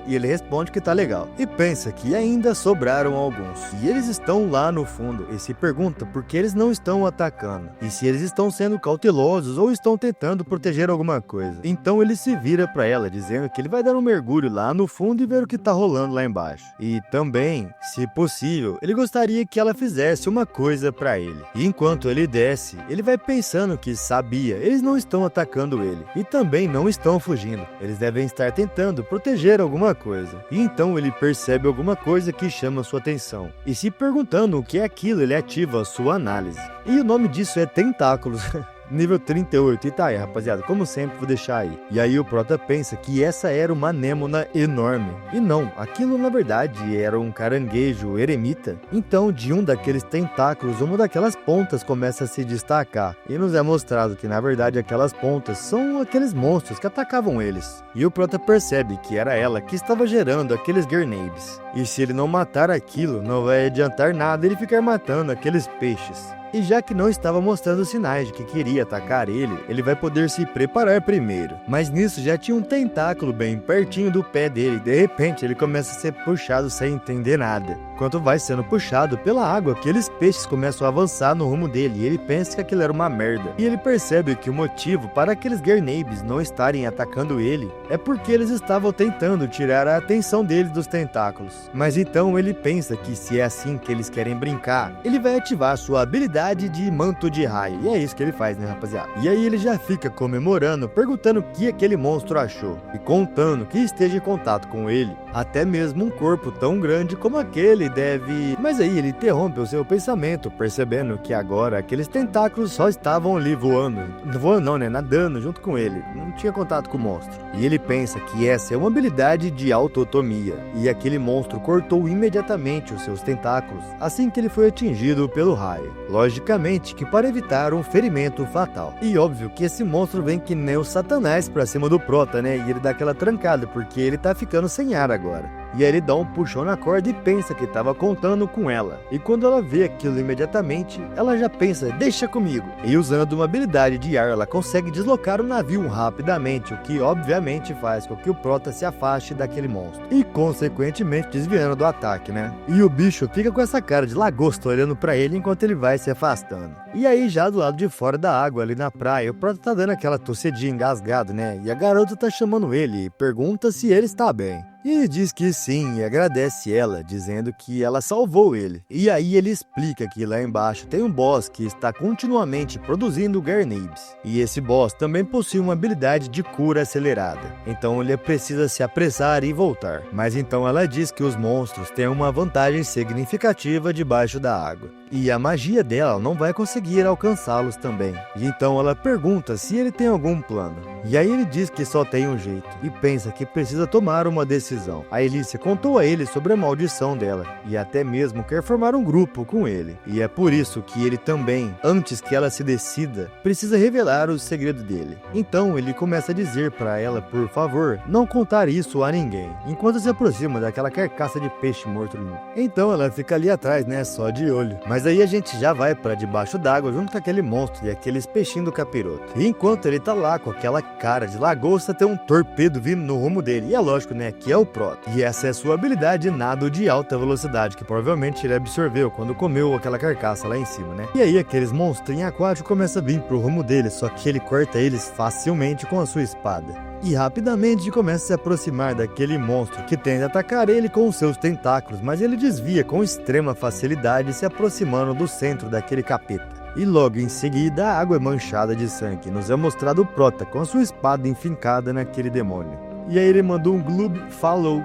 E ele responde que tá legal. E pensa que ainda sobraram alguns. E eles estão lá no fundo, e se pergunta por que eles não estão atacando. E se eles estão sendo cautelosos ou estão tentando proteger alguma coisa. Então ele se vira pra ela, dizendo que ele vai dar um mergulho lá no fundo e ver o que tá rolando lá embaixo. E também, se possível, ele gostaria que ela fizesse uma coisa pra ele. E enquanto ele desce, ele vai pensando que sabia, eles não estão atacando ele. E também não estão fugindo. Eles devem estar tentando proteger alguma coisa. E então ele percebe alguma coisa que chama sua atenção. E se perguntando o que é aquilo, ele ativa a sua análise. E o nome disso é tentáculos. Nível 38, e tá aí, rapaziada, como sempre vou deixar aí. E aí o Prota pensa que essa era uma anêmona enorme. E não, aquilo na verdade era um caranguejo eremita. Então de um daqueles tentáculos, uma daquelas pontas começa a se destacar. E nos é mostrado que na verdade aquelas pontas são aqueles monstros que atacavam eles. E o Prota percebe que era ela que estava gerando aqueles Gernabes. E se ele não matar aquilo, não vai adiantar nada ele ficar matando aqueles peixes. E já que não estava mostrando sinais de que queria atacar ele, ele vai poder se preparar primeiro. Mas nisso já tinha um tentáculo bem pertinho do pé dele e de repente ele começa a ser puxado sem entender nada. Enquanto vai sendo puxado pela água, aqueles peixes começam a avançar no rumo dele e ele pensa que aquilo era uma merda. E ele percebe que o motivo para aqueles Gernabes não estarem atacando ele é porque eles estavam tentando tirar a atenção dele dos tentáculos. Mas então ele pensa que se é assim que eles querem brincar, ele vai ativar sua habilidade habilidade de manto de raio. E é isso que ele faz, né, rapaziada? E aí ele já fica comemorando, perguntando o que aquele monstro achou e contando que esteja em contato com ele. Até mesmo um corpo tão grande como aquele deve... Mas aí ele interrompe o seu pensamento, percebendo que agora aqueles tentáculos só estavam ali voando. Voando não, né? Nadando junto com ele. Não tinha contato com o monstro. E ele pensa que essa é uma habilidade de autotomia. E aquele monstro cortou imediatamente os seus tentáculos assim que ele foi atingido pelo raio. Logicamente que para evitar um ferimento fatal. E óbvio que esse monstro vem que nem o Satanás pra cima do Prota, né? E ele dá aquela trancada, porque ele tá ficando sem ar agora. E aí ele dá um puxão na corda e pensa que estava contando com ela. E quando ela vê aquilo imediatamente, ela já pensa, deixa comigo. E usando uma habilidade de ar, ela consegue deslocar o navio rapidamente, o que obviamente faz com que o Prota se afaste daquele monstro. E consequentemente desviando do ataque, né? E o bicho fica com essa cara de lagosta olhando pra ele enquanto ele vai se afastando. E aí já do lado de fora da água, ali na praia, o Prota tá dando aquela tossedinha engasgada, né? E a garota tá chamando ele e pergunta se ele está bem. E ele diz que sim e agradece ela, dizendo que ela salvou ele. E aí ele explica que lá embaixo tem um boss que está continuamente produzindo Garnibs. E esse boss também possui uma habilidade de cura acelerada. Então ele precisa se apressar e voltar. Mas então ela diz que os monstros têm uma vantagem significativa debaixo da água. E a magia dela não vai conseguir alcançá-los também. E então ela pergunta se ele tem algum plano. E aí ele diz que só tem um jeito. E pensa que precisa tomar uma decisão. A Elícia contou a ele sobre a maldição dela. E até mesmo quer formar um grupo com ele. E é por isso que ele também, antes que ela se decida, precisa revelar o segredo dele. Então ele começa a dizer para ela, por favor, não contar isso a ninguém. Enquanto se aproxima daquela carcaça de peixe morto ali. Então ela fica ali atrás, né, só de olho. Mas aí a gente já vai para debaixo d'água junto com aquele monstro e aqueles peixinhos do capiroto. E enquanto ele tá lá com aquela cara de lagosta, tem um torpedo vindo no rumo dele. E é lógico, né, que é o Prota. E essa é a sua habilidade de nado de alta velocidade, que provavelmente ele absorveu quando comeu aquela carcaça lá em cima, né? E aí aqueles monstrinhos aquáticos começam a vir pro rumo dele, só que ele corta eles facilmente com a sua espada. E rapidamente começa a se aproximar daquele monstro que tenta atacar ele com os seus tentáculos, mas ele desvia com extrema facilidade, se aproximando do centro daquele capeta. E logo em seguida a água é manchada de sangue, nos é mostrado o Prota com a sua espada enfincada naquele demônio. E aí ele mandou um gloob falou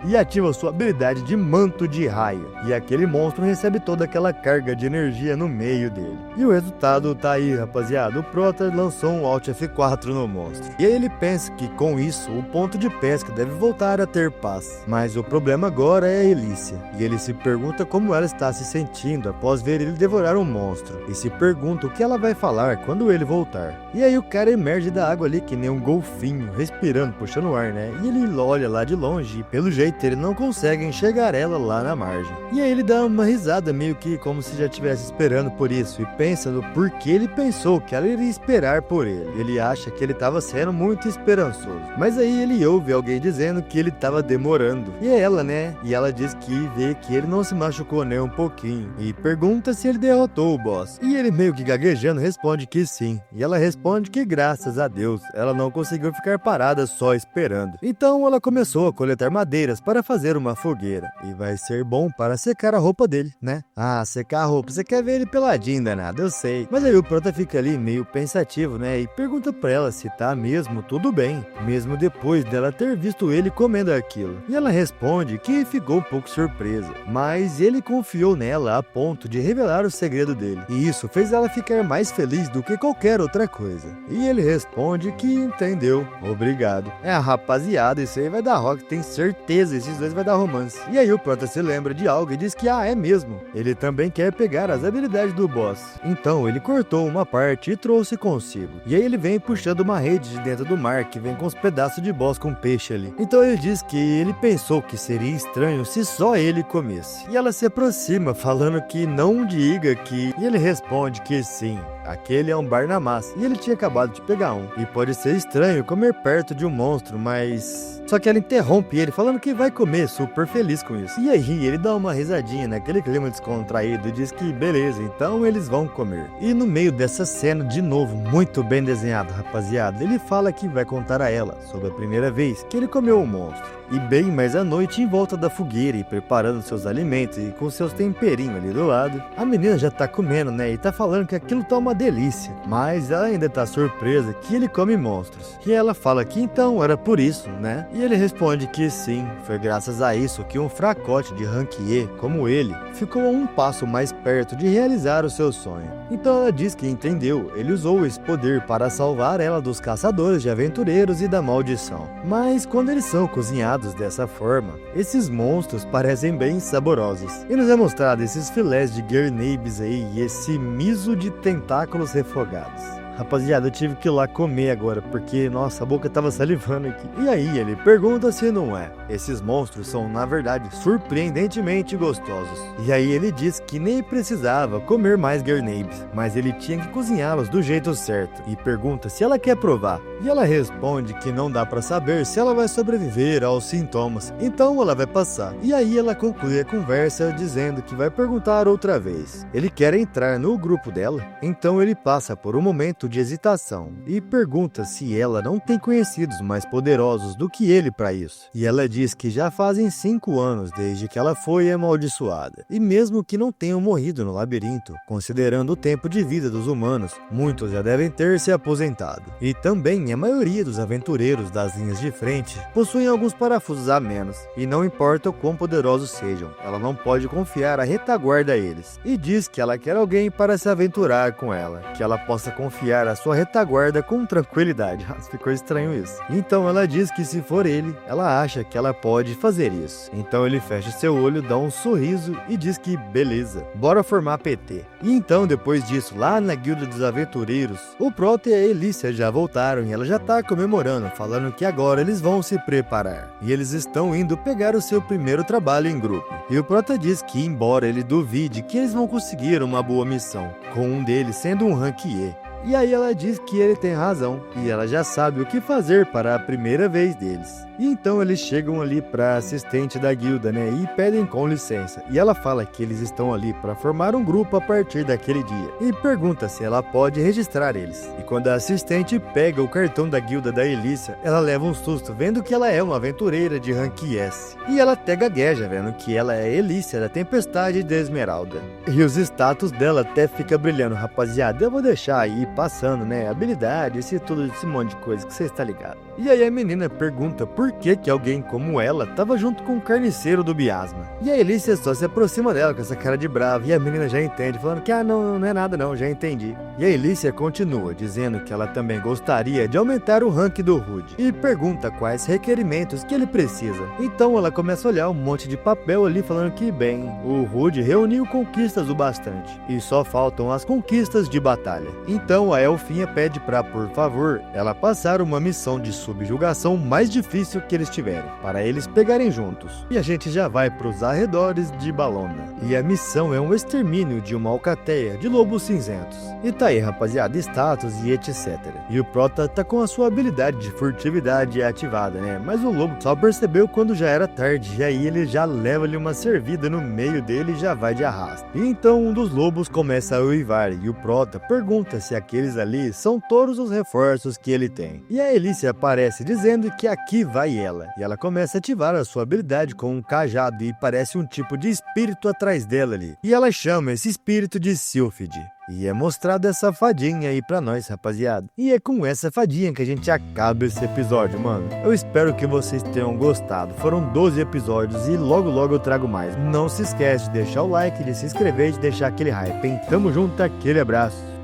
e ativa sua habilidade de manto de raio. E aquele monstro recebe toda aquela carga de energia no meio dele. E o resultado tá aí, rapaziada. O Prota lançou um Alt F4 no monstro. E aí ele pensa que com isso o ponto de pesca deve voltar a ter paz. Mas o problema agora é a Elícia. E ele se pergunta como ela está se sentindo após ver ele devorar um monstro. E se pergunta o que ela vai falar quando ele voltar. E aí o cara emerge da água ali que nem um golfinho, respirando, puxando o ar, né? E ele olha lá de longe e pelo jeito ele não consegue enxergar ela lá na margem. E aí ele dá uma risada meio que como se já estivesse esperando por isso e pensa no porquê ele pensou que ela iria esperar por ele. Ele acha que ele estava sendo muito esperançoso. Mas aí ele ouve alguém dizendo que ele estava demorando. E é ela, né? E ela diz que vê que ele não se machucou nem um pouquinho e pergunta se ele derrotou o boss. E ele meio que gaguejando responde que sim. E ela responde que graças a Deus ela não conseguiu ficar parada só esperando. Então ela começou a coletar madeiras para fazer uma fogueira. E vai ser bom para secar a roupa dele, né? Ah, secar a roupa. Você quer ver ele peladinho, danado, eu sei. Mas aí o Prota fica ali meio pensativo, né? E pergunta pra ela se tá mesmo tudo bem. Mesmo depois dela ter visto ele comendo aquilo. E ela responde que ficou um pouco surpresa. Mas ele confiou nela a ponto de revelar o segredo dele. E isso fez ela ficar mais feliz do que qualquer outra coisa. E ele responde que entendeu. Obrigado. É, rapaziada, isso aí vai dar rock, tem certeza. Esses dois vai dar romance. E aí o Prota se lembra de algo e diz que é mesmo. Ele também quer pegar as habilidades do boss. Então ele cortou uma parte e trouxe consigo. E aí ele vem puxando uma rede de dentro do mar que vem com uns pedaços de boss com peixe ali. Então ele diz que ele pensou que seria estranho se só ele comesse. E ela se aproxima falando que não diga que... E ele responde que sim. Aquele é um Barnamás e ele tinha acabado de pegar um. E pode ser estranho comer perto de um monstro, mas... Só que ela interrompe ele falando que vai comer, super feliz com isso. E aí ele dá uma risadinha naquele clima descontraído e diz que beleza, então eles vão comer. E no meio dessa cena, de novo, muito bem desenhado, rapaziada, ele fala que vai contar a ela sobre a primeira vez que ele comeu o monstro. E bem mais à noite, em volta da fogueira e preparando seus alimentos e com seus temperinhos ali do lado, a menina já tá comendo, né, e tá falando que aquilo tá uma delícia, mas ela ainda tá surpresa que ele come monstros. E ela fala que então era por isso, né? E ele responde que sim, foi graças a isso que um fracote de ranquier como ele ficou a um passo mais perto de realizar o seu sonho. Então ela diz que entendeu, ele usou esse poder para salvar ela dos caçadores de aventureiros e da maldição. Mas quando eles são cozinhados dessa forma, esses monstros parecem bem saborosos. E nos é mostrado esses filés de guernabes aí e esse miso de tentáculos refogados. Rapaziada, eu tive que ir lá comer agora, porque, nossa, a boca tava salivando aqui. E aí ele pergunta se não é. Esses monstros são, na verdade, surpreendentemente gostosos. E aí ele diz que nem precisava comer mais guernabes, mas ele tinha que cozinhá-los do jeito certo. E pergunta se ela quer provar. E ela responde que não dá pra saber se ela vai sobreviver aos sintomas, então ela vai passar. E aí ela conclui a conversa dizendo que vai perguntar outra vez. Ele quer entrar no grupo dela, então ele passa por um momento de hesitação e pergunta se ela não tem conhecidos mais poderosos do que ele para isso. E ela diz que já fazem 5 anos desde que ela foi amaldiçoada. E mesmo que não tenham morrido no labirinto, considerando o tempo de vida dos humanos, muitos já devem ter se aposentado. E também a maioria dos aventureiros das linhas de frente possuem alguns parafusos a menos. E não importa o quão poderosos sejam, ela não pode confiar a retaguarda a eles. E diz que ela quer alguém para se aventurar com ela, que ela possa confiar a sua retaguarda com tranquilidade. Ficou estranho isso. Então ela diz que se for ele, ela acha que ela pode fazer isso. Então ele fecha seu olho, dá um sorriso e diz que beleza, bora formar PT. E então depois disso, lá na guilda dos aventureiros, o Prota e a Elícia já voltaram e ela já tá comemorando, falando que agora eles vão se preparar. E eles estão indo pegar o seu primeiro trabalho em grupo. E o Prota diz que, embora ele duvide que eles vão conseguir uma boa missão, com um deles sendo um ranquier. E aí ela diz que ele tem razão, e ela já sabe o que fazer para a primeira vez deles. E então eles chegam ali para assistente da guilda, né, e pedem com licença. E ela fala que eles estão ali para formar um grupo a partir daquele dia. E pergunta se ela pode registrar eles. E quando a assistente pega o cartão da guilda da Elícia, ela leva um susto vendo que ela é uma aventureira de rank S. E ela até gagueja vendo que ela é Elícia da Tempestade de Esmeralda. E os status dela até fica brilhando, rapaziada. Eu vou deixar aí passando, né, habilidade, esse monte de coisa que você está ligado. E aí a menina pergunta por que alguém como ela tava junto com o carniceiro do Biasma. E a Elícia só se aproxima dela com essa cara de brava, e a menina já entende, falando que não é nada não, já entendi. E a Elícia continua, dizendo que ela também gostaria de aumentar o rank do Rude, e pergunta quais requerimentos que ele precisa. Então ela começa a olhar um monte de papel ali, falando que, bem, o Rude reuniu conquistas o bastante, e só faltam as conquistas de batalha. Então a Elfinha pede pra, por favor, ela passar uma missão de subjugação mais difícil que eles tiverem, para eles pegarem juntos. E a gente já vai pros arredores de Balona. E a missão é um extermínio de uma alcateia de lobos cinzentos. E tá aí, rapaziada, status e etc. E o Prota tá com a sua habilidade de furtividade ativada, né? Mas o lobo só percebeu quando já era tarde, e aí ele já leva-lhe uma servida no meio dele e já vai de arrasto. E então um dos lobos começa a uivar, e o Prota pergunta se aqueles ali são todos os reforços que ele tem. E a Elícia aparece dizendo que aqui vai ela. E ela começa a ativar a sua habilidade com um cajado e parece um tipo de espírito atrás dela ali. E ela chama esse espírito de Sylphid. E é mostrada essa fadinha aí pra nós, rapaziada. E é com essa fadinha que a gente acaba esse episódio, mano. Eu espero que vocês tenham gostado. Foram 12 episódios e logo eu trago mais. Não se esquece de deixar o like, de se inscrever e de deixar aquele hype, hein? Tamo junto, aquele abraço.